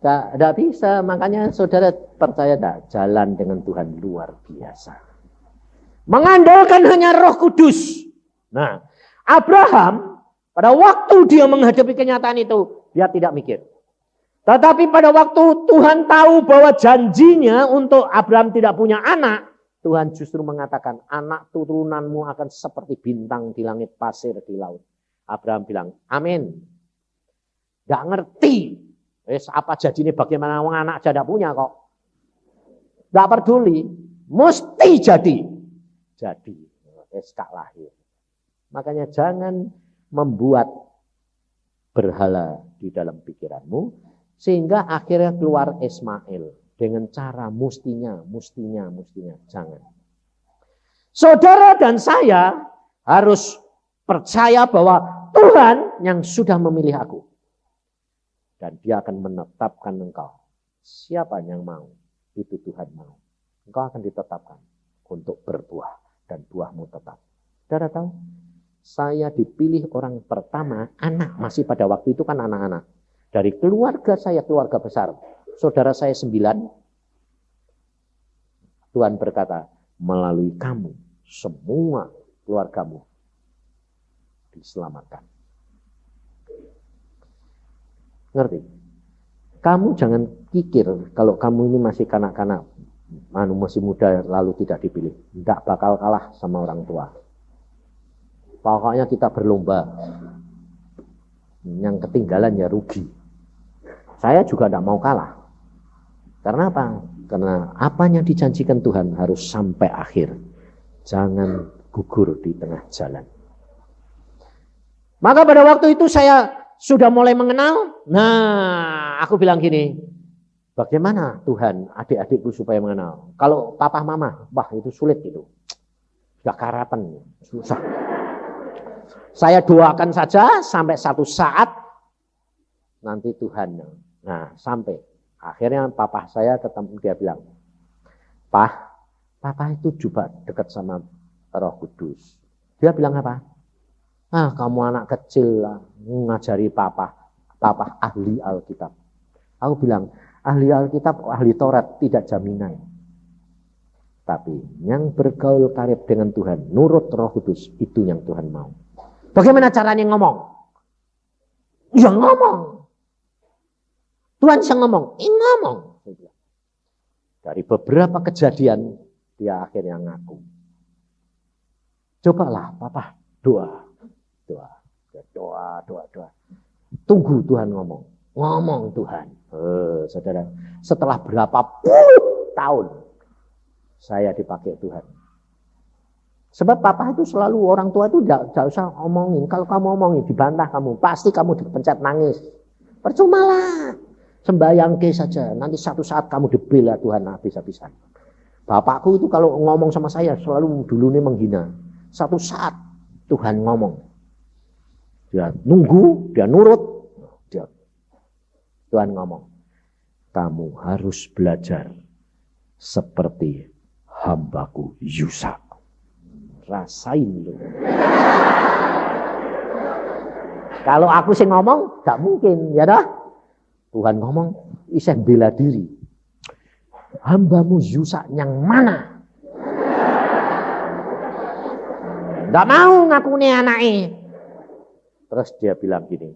Tidak bisa, makanya saudara percaya tak? Jalan dengan Tuhan luar biasa. Mengandalkan hanya Roh Kudus. Nah, Abraham pada waktu dia menghadapi kenyataan itu, dia tidak mikir. Tetapi pada waktu Tuhan tahu bahwa janjinya untuk Abraham tidak punya anak, Tuhan justru mengatakan, anak turunanmu akan seperti bintang di langit, pasir di laut. Abraham bilang, amin. Gak ngerti. Apa jadinya bagaimana orang anak aja tidak punya kok. Gak peduli. Mesti jadi. Jadi. Kak lahir. Makanya jangan membuat berhala di dalam pikiranmu. Sehingga akhirnya keluar Ismail. Dengan cara mustinya. Jangan. Saudara dan saya harus percaya bahwa Tuhan yang sudah memilih aku. Dan dia akan menetapkan engkau. Siapa yang mau, itu Tuhan mau. Engkau akan ditetapkan untuk berbuah. Dan buahmu tetap. Saudara tahu, saya dipilih orang pertama, anak. Masih pada waktu itu kan anak-anak. Dari keluarga saya, keluarga besar. Saudara saya 9. Tuhan berkata, melalui kamu, semua keluargamu diselamatkan. Ngerti? Kamu jangan kikir kalau kamu ini masih kanak-kanak, masih muda lalu tidak dipilih. Tidak bakal kalah sama orang tua. Pokoknya kita berlomba. Yang ketinggalan ya rugi. Saya juga tidak mau kalah. Karena apa? Karena apa yang dijanjikan Tuhan harus sampai akhir. Jangan gugur di tengah jalan. Maka pada waktu itu saya sudah mulai mengenal. Nah, aku bilang gini, bagaimana Tuhan adik-adikku supaya mengenal? Kalau papa mama, wah itu sulit gitu. Sudah karatan, susah. Saya doakan saja sampai satu saat nanti Tuhan. Nah, sampai akhirnya papa saya ketemu, dia bilang, papa itu juga dekat sama Roh Kudus. Dia bilang apa? Kamu anak kecil lah, ngajari papa ahli Alkitab. Aku bilang, ahli Alkitab, ahli Taurat tidak jaminan. Tapi yang bergaul karib dengan Tuhan, nurut Roh Kudus, itu yang Tuhan mau. Bagaimana caranya ngomong? Ya ngomong. Tuhan yang ngomong, ngomong. Dari beberapa kejadian, dia akhirnya ngaku. Cobalah papa doa. Tunggu Tuhan ngomong Tuhan. Saudara, setelah berapa puluh tahun saya dipakai Tuhan. Sebab papa itu selalu, orang tua itu tidak usah omongin. Kalau kamu omongin dibantah kamu, pasti kamu dipencet nangis. Percuma lah. Sembayang ke saja. Nanti satu saat kamu dibela Tuhan habis-habisan. Bapakku itu kalau ngomong sama saya selalu dulu ini menghina. Satu saat Tuhan ngomong. Dia nunggu, dia nurut. Tuhan ngomong. Kamu harus belajar seperti hambaku Yusa. Rasain loh. Kalau aku sih ngomong, gak mungkin, ya dah. Tuhan ngomong, isih bela diri. Hambamu Yusa yang mana? Gak mau ngakuni anaknya. Terus dia bilang gini,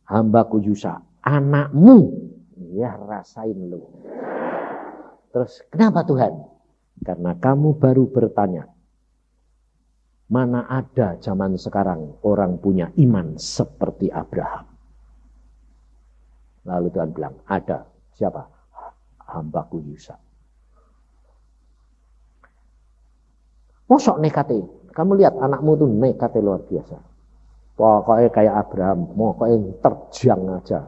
hambaku Yusa, anakmu. Ya rasain lo. Terus kenapa Tuhan? Karena kamu baru bertanya. Mana ada zaman sekarang orang punya iman seperti Abraham. Lalu Tuhan bilang, ada. Siapa? Hambaku Yusa. Mosok nekate. Kamu lihat anakmu tuh nekate luar biasa. Pokoknya kayak Abraham. Pokoknya terjang aja.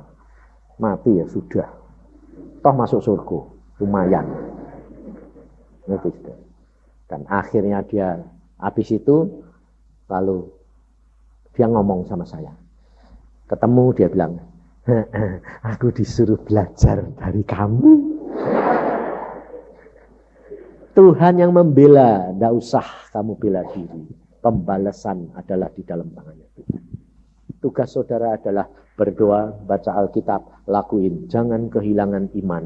Mati ya sudah. Toh masuk surga. Lumayan. Dan akhirnya dia habis itu lalu dia ngomong sama saya. Ketemu dia bilang, aku disuruh belajar dari kamu. Tuhan yang membela, tidak usah kamu bela diri. Pembalasan adalah di dalam tangannya Tuhan. Tugas saudara adalah berdoa, baca Alkitab, lakuin. Jangan kehilangan iman.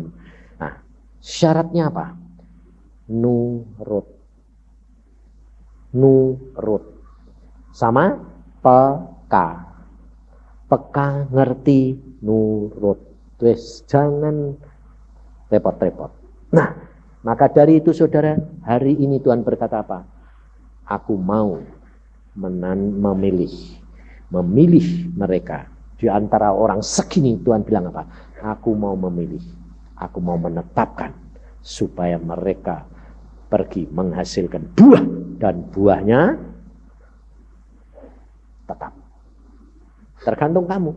Nah, syaratnya apa? Nurut. Nurut. Sama peka. Peka, ngerti, nurut. Terus jangan repot-repot. Nah, maka dari itu saudara, hari ini Tuhan berkata apa? Aku mau memilih mereka. Di antara orang segini Tuhan bilang apa? Aku mau memilih. Aku mau menetapkan supaya mereka pergi menghasilkan buah. Dan buahnya tetap. Tergantung kamu.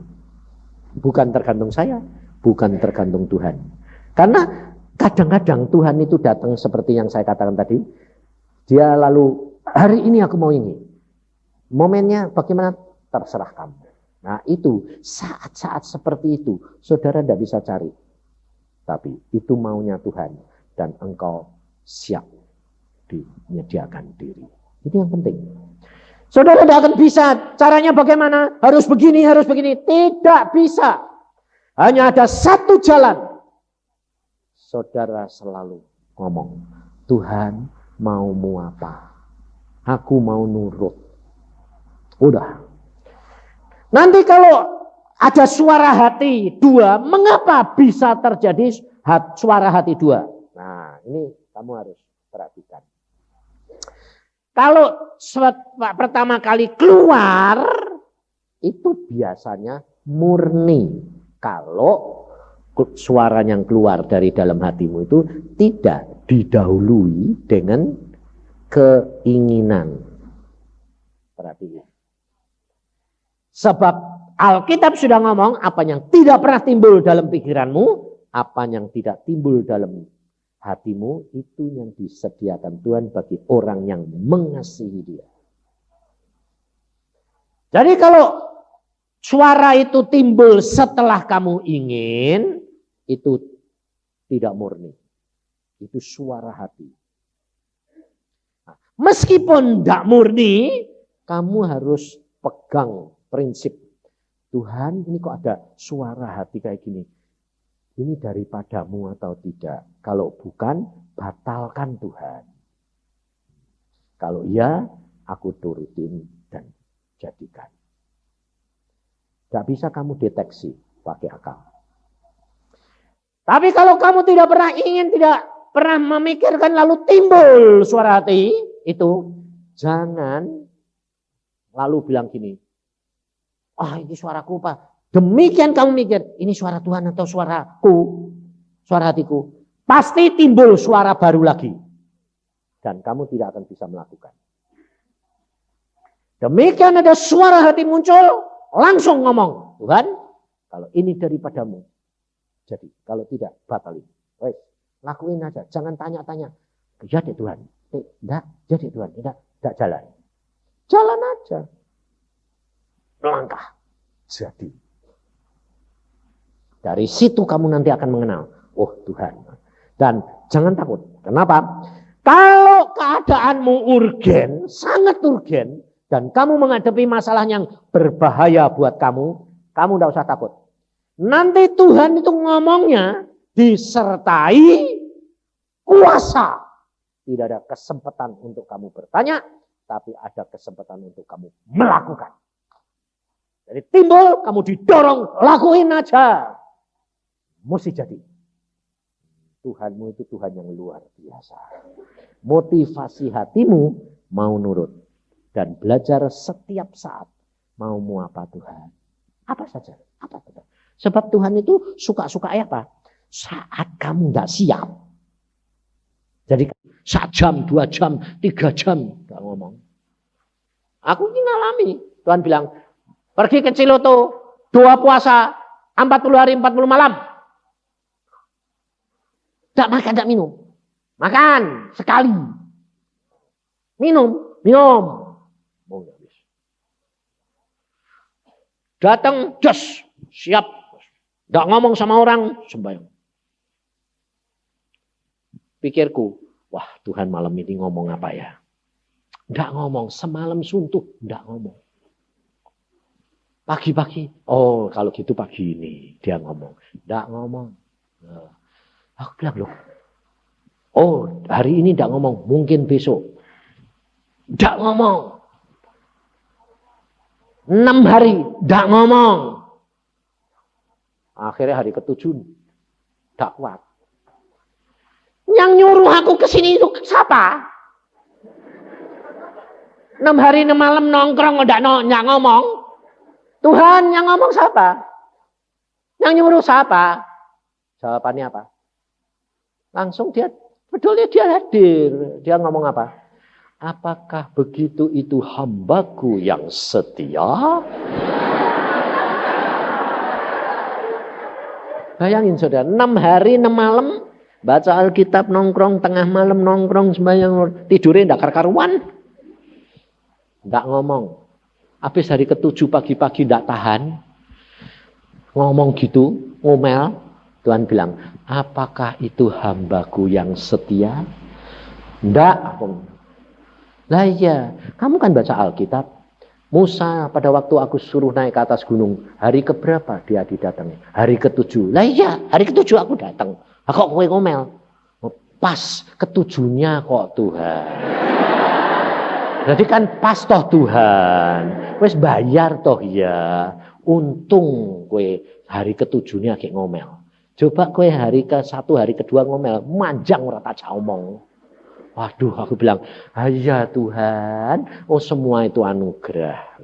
Bukan tergantung saya. Bukan tergantung Tuhan. Karena kadang-kadang Tuhan itu datang seperti yang saya katakan tadi. Dia lalu, hari ini aku mau ini. Momennya bagaimana? Terserah kamu. Nah itu, saat-saat seperti itu, saudara tidak bisa cari. Tapi itu maunya Tuhan. Dan engkau siap menyediakan diri. Itu yang penting. Saudara tidak akan bisa. Caranya bagaimana? Harus begini, harus begini. Tidak bisa. Hanya ada satu jalan. Saudara selalu ngomong, Tuhan maumu apa? Aku mau nurut. Udah. Nanti kalau ada suara hati dua, mengapa bisa terjadi suara hati dua? Nah, ini kamu harus perhatikan. Kalau pertama kali keluar, itu biasanya murni. Kalau suara yang keluar dari dalam hatimu itu tidak didahului dengan keinginan. Perhatikan. Sebab Alkitab sudah ngomong, apa yang tidak pernah timbul dalam pikiranmu, apa yang tidak timbul dalam hatimu, itu yang disediakan Tuhan bagi orang yang mengasihi Dia. Jadi kalau suara itu timbul setelah kamu ingin, itu tidak murni. Itu suara hati. Nah, meskipun tidak murni, kamu harus pegang prinsip. Tuhan, ini kok ada suara hati kayak gini. Ini daripadamu atau tidak? Kalau bukan, batalkan Tuhan. Kalau iya, aku turutin dan jadikan. Tidak bisa kamu deteksi pakai akal. Tapi kalau kamu tidak pernah ingin, tidak pernah memikirkan, lalu timbul suara hati itu, jangan lalu bilang gini, ini suaraku Pak. Demikian kamu mikir, ini suara Tuhan atau suaraku, suara hatiku. Pasti timbul suara baru lagi. Dan kamu tidak akan bisa melakukan. Demikian ada suara hati muncul, langsung ngomong, Tuhan, kalau ini daripadamu, jadi. Kalau tidak, batalin. Wes, lakuin aja. Jangan tanya-tanya. Jadi Tuhan. Tidak, jadi Tuhan. Tidak jalan. Jalan aja. Melangkah. Jadi. Dari situ kamu nanti akan mengenal. Oh Tuhan. Dan jangan takut. Kenapa? Kalau keadaanmu urgen, sangat urgen, dan kamu menghadapi masalah yang berbahaya buat kamu tidak usah takut. Nanti Tuhan itu ngomongnya disertai kuasa. Tidak ada kesempatan untuk kamu bertanya, tapi ada kesempatan untuk kamu melakukan. Jadi timbul, kamu didorong, lakuin aja. Mesti jadi. Tuhanmu itu Tuhan yang luar biasa. Motivasi hatimu mau nurut. Dan belajar setiap saat. Maumu apa Tuhan? Apa saja. Apa saja. Sebab Tuhan itu suka-suka apa? Saat kamu tidak siap. Jadi 1 jam, 2 jam, 3 jam. Tidak ngomong. Aku ini ngalami. Tuhan bilang, pergi ke Ciloto, 2 puasa, 40 hari, 40 malam. Tidak makan, tidak minum. Makan sekali. Minum. Mau habis. Datang, jos, siap. Tidak ngomong sama orang, sembahyang. Pikirku, wah Tuhan malam ini ngomong apa ya? Tidak ngomong, semalam suntuk, tidak ngomong. Pagi-pagi, oh kalau gitu pagi ini dia ngomong. Tidak ngomong. Aku bilang loh, oh hari ini tidak ngomong, mungkin besok. Tidak ngomong. 6 hari, tidak ngomong. Akhirnya hari ke-7, tidak kuat. Yang nyuruh aku ke sini itu siapa? 6 hari 6 malam nongkrong tidak ngomong. Tuhan yang ngomong siapa? Yang nyuruh siapa? Jawabannya apa? Langsung dia hadir. Dia ngomong apa? Apakah begitu itu hambaku yang setia? Bayangin saudara, 6 hari 6 malam baca Alkitab, nongkrong, tengah malam nongkrong, sembahyang, tidurnya tidak karuan. Tidak ngomong. Habis hari ke-7 pagi-pagi tidak tahan. Ngomong gitu, ngomel. Tuhan bilang, apakah itu hambaku yang setia? Tidak. Lah iya, kamu kan baca Alkitab. Musa pada waktu aku suruh naik ke atas gunung, hari keberapa dia didatangi? Hari ke-7. Lah iya, hari ke-7 aku datang. Kok kowe ngomel? Pas ke-7-nya kok Tuhan. Jadi kan pas toh Tuhan. Wes bayar toh ya. Untung kowe hari ke-7-nya kayak ngomel. Coba kowe hari ke-1, hari kedua ngomel, manjang ora tak omong. Waduh, aku bilang, "Ya Tuhan, oh semua itu anugerah."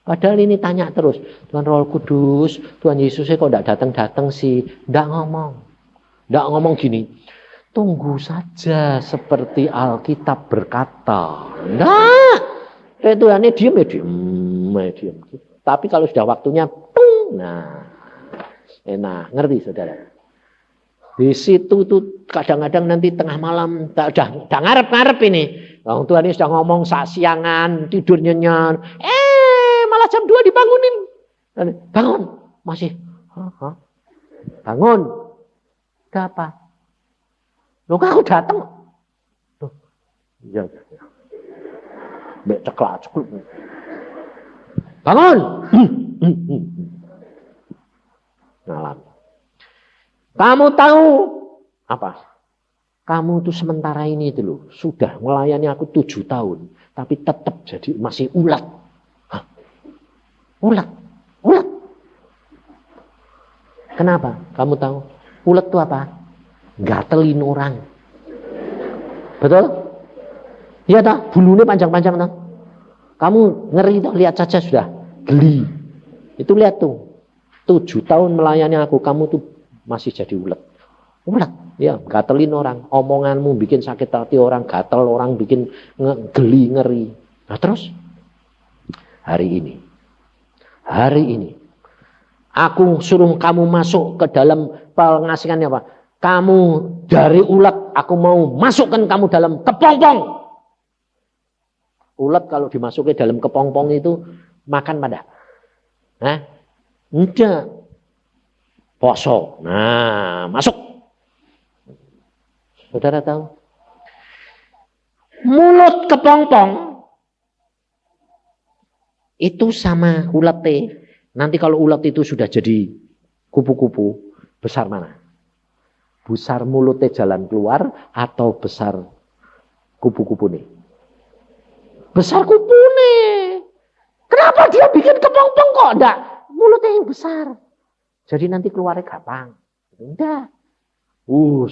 Padahal ini tanya terus, Tuhan Roh Kudus, Tuhan Yesusnya kok enggak datang-datang sih? Enggak ngomong. Enggak ngomong gini. Tunggu saja seperti Alkitab berkata. Enggak. Tuhannya diam ya diam. Tapi kalau sudah waktunya, nah, ngerti saudara? Di situ tuh kadang-kadang nanti tengah malam udah ngarep ini. Orang Tuhan ini sudah ngomong siangan, tidur nyenyan. Malah jam 2 dibangunin. Bangun, masih. Bangun. Udah apa? Loh aku datang. Tuh. Ya. Mbak ceklak. Bangun. Ngalam. Kamu tahu apa? Kamu tuh sementara ini itu loh, sudah melayani aku 7 tahun, tapi tetap jadi masih ulat. Hah? Ulat. Kenapa? Kamu tahu? Ulat itu apa? Gatelin orang. Betul? Iya toh, bulunya panjang-panjang toh. Kamu ngeri toh, lihat saja sudah geli. Itu lihat tuh. 7 tahun melayani aku, kamu tuh masih jadi ulet. Ya, gatelin orang. Omonganmu bikin sakit hati orang, gatel orang, bikin geli, ngeri. Nah terus, hari ini, Aku suruh kamu masuk ke dalam pengasingannya apa? Kamu dari ulat, aku mau masukkan kamu dalam kepompong. Ulat kalau dimasukin dalam kepompong itu makan pada. Hah? Enggak. Poso. Nah, masuk. Saudara tahu? Mulut kepompong itu sama ulat teh. Nanti kalau ulat itu sudah jadi kupu-kupu, besar mana? Besar mulutnya jalan keluar atau besar kupu-kupu nih? Besar kupu nih. Kenapa dia bikin kepompong kok? Enggak, mulutnya yang besar. Jadi nanti keluarnya gampang. Enggak.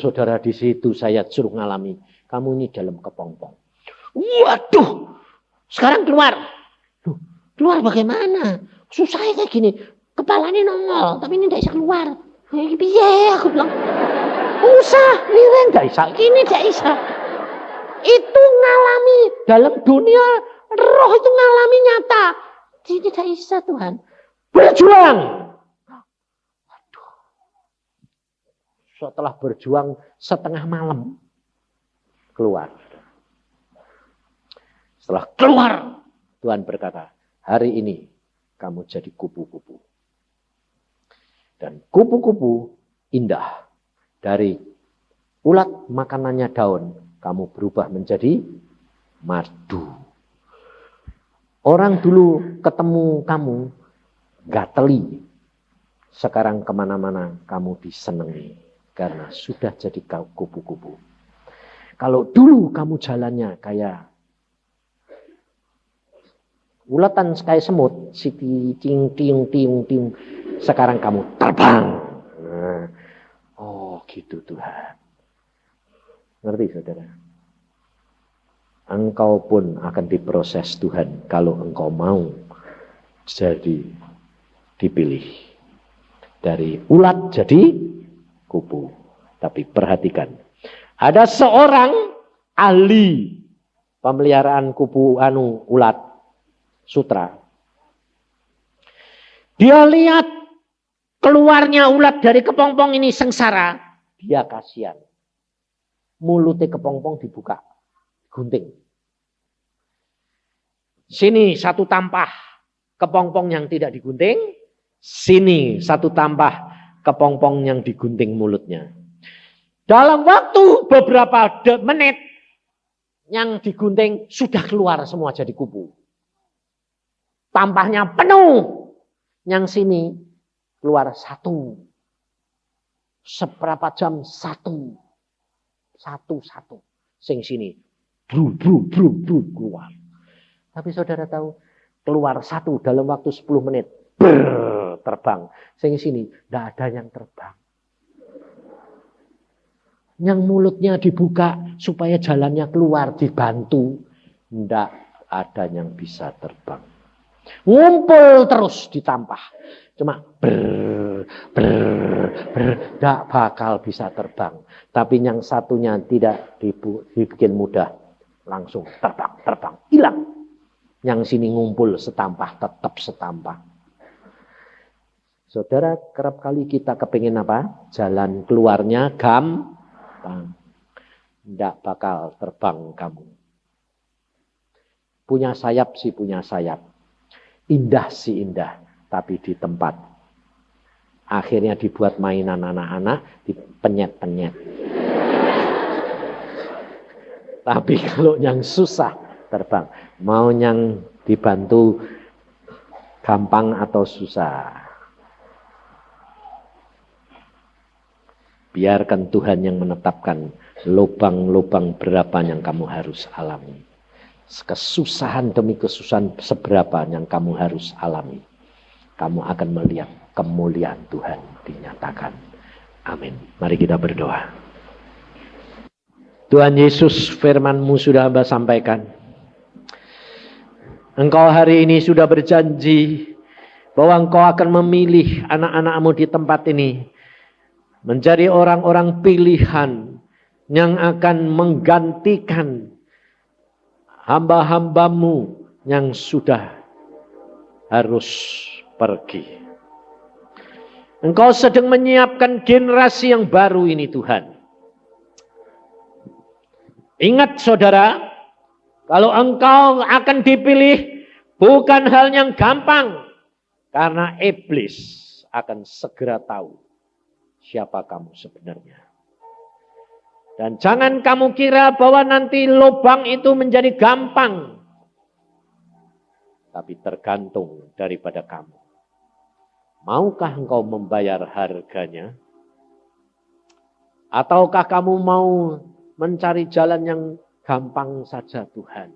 Saudara, di situ saya suruh ngalami. Kamu ini dalam kepompong. Waduh, sekarang keluar. Keluar bagaimana? Susah kayak gini. Kepalanya nongol, tapi ini tidak bisa keluar. Iya, aku bilang. Usah, ini tidak bisa. Gini tidak bisa. Itu ngalami dalam dunia roh, itu ngalami nyata. Ini tidak bisa, Tuhan. Berjuang. Aduh. Setelah berjuang setengah malam keluar. Setelah keluar, Tuhan berkata, hari ini kamu jadi kupu-kupu. Dan kupu-kupu indah. Dari ulat makanannya daun, kamu berubah menjadi madu. Orang dulu ketemu kamu gateli. Sekarang kemana-mana kamu disenangi. Karena sudah jadi kupu-kupu. Kalau dulu kamu jalannya kayak ulatan kayak semut, siti ting ting ting ting. Sekarang kamu terbang. Nah, gitu Tuhan. Ngerti saudara? Engkau pun akan diproses Tuhan kalau engkau mau jadi dipilih. Dari ulat jadi kupu. Tapi perhatikan, ada seorang ahli pemeliharaan kupu ulat sutra. Dia lihat keluarnya ulat dari kepompong ini sengsara. Dia kasihan. Mulutnya kepompong dibuka. Gunting. Sini satu tampah kepompong yang tidak digunting. Sini satu tampah kepompong yang digunting mulutnya. Dalam waktu beberapa menit yang digunting sudah keluar semua jadi kupu. Tampahnya penuh. Yang sini keluar satu. Seberapa jam satu. Satu. Sing sini. Bru keluar. Tapi saudara tahu. Keluar satu dalam waktu 10 menit. Terbang. Sing sini. Tidak ada yang terbang. Yang mulutnya dibuka. Supaya jalannya keluar. Dibantu. Tidak ada yang bisa terbang. Ngumpul terus ditampah. Cuma tidak bakal bisa terbang. Tapi yang satunya tidak dibikin mudah. Langsung terbang. Hilang. Yang sini ngumpul setampah, tetap setampah. Saudara, kerap kali kita kepingin apa? Jalan keluarnya gampang. Tidak bakal terbang kamu. Punya sayap sih punya sayap. Indah sih indah. Tapi di tempat. Akhirnya dibuat mainan anak-anak. Dipenyet-penyet. Tapi kalau yang susah terbang. Mau yang dibantu gampang atau susah. Biarkan Tuhan yang menetapkan lubang-lubang berapa yang kamu harus alami. Kesusahan demi kesusahan seberapa yang kamu harus alami. Kamu akan melihat kemuliaan Tuhan dinyatakan. Amin. Mari kita berdoa. Tuhan Yesus, firman-Mu sudah Hamba sampaikan. Engkau hari ini sudah berjanji bahwa Engkau akan memilih anak-anak-Mu di tempat ini menjadi orang-orang pilihan yang akan menggantikan hamba-hamba-Mu yang sudah harus pergi. Engkau sedang menyiapkan generasi yang baru ini Tuhan. Ingat saudara, kalau engkau akan dipilih bukan hal yang gampang. Karena iblis akan segera tahu siapa kamu sebenarnya. Dan jangan kamu kira bahwa nanti lubang itu menjadi gampang. Tapi tergantung daripada kamu. Maukah engkau membayar harganya? Ataukah kamu mau mencari jalan yang gampang saja Tuhan?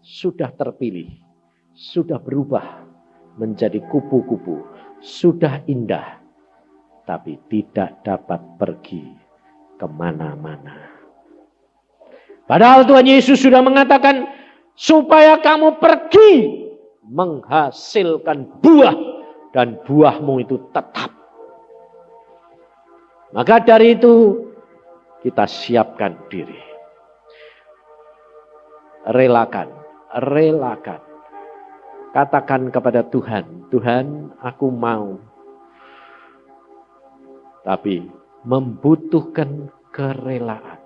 Sudah terpilih, sudah berubah menjadi kupu-kupu, sudah indah, tapi tidak dapat pergi kemana-mana. Padahal Tuhan Yesus sudah mengatakan, supaya kamu pergi menghasilkan buah dan buahmu itu tetap. Maka dari itu kita siapkan diri. Relakan. Katakan kepada Tuhan, Tuhan aku mau. Tapi membutuhkan kerelaan.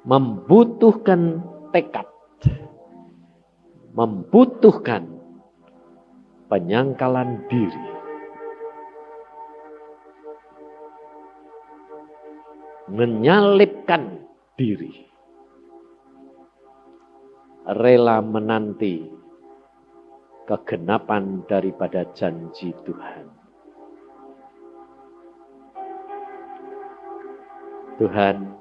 Membutuhkan tekad. Membutuhkan penyangkalan diri. Menyalipkan diri. Rela menanti kegenapan daripada janji Tuhan. Tuhan,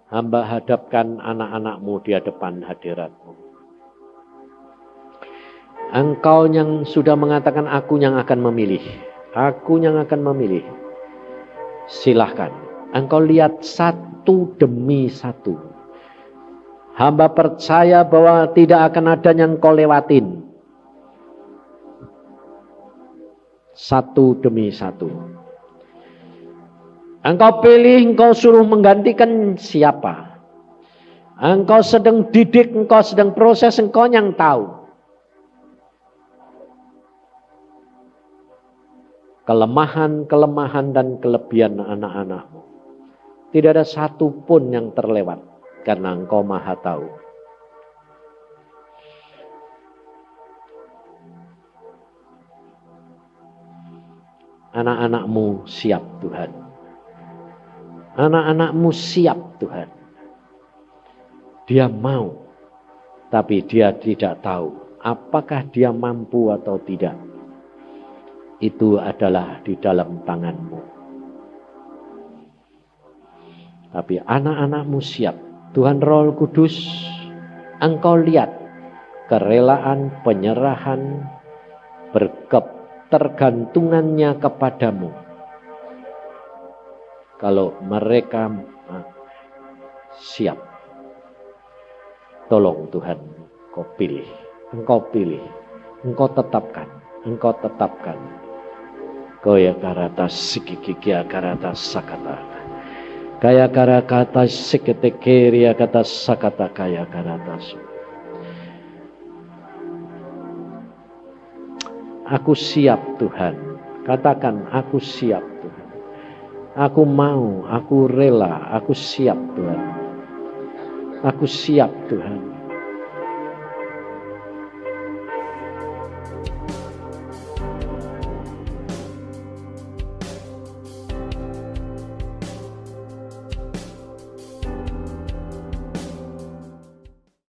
hamba hadapkan anak-anak-mu di hadapan hadirat-mu. Engkau yang sudah mengatakan aku yang akan memilih. Aku yang akan memilih. Silahkan. Engkau lihat satu demi satu. Hamba percaya bahwa tidak akan ada yang kau lewatin. Satu demi satu. Engkau pilih, engkau suruh menggantikan siapa. Engkau sedang didik, engkau sedang proses, engkau yang tahu. Kelemahan dan kelebihan anak-anakmu. Tidak ada satu pun yang terlewat. Karena engkau maha tahu. Anak-anakmu siap Tuhan. Anak-anakmu siap Tuhan. Dia mau. Tapi dia tidak tahu. Apakah dia mampu atau tidak. Itu adalah di dalam tanganmu. Tapi anak-anakmu siap. Tuhan Roh Kudus, engkau lihat kerelaan, penyerahan, berketergantungannya kepadamu. Kalau mereka siap, tolong Tuhan, engkau pilih, engkau tetapkan. Kaya karata sikikikia karata sakata. Kaya karakata seketekeria kata sakata kaya karata. Aku siap Tuhan. Katakan aku siap Tuhan. Aku mau, aku rela, aku siap Tuhan. Aku siap Tuhan.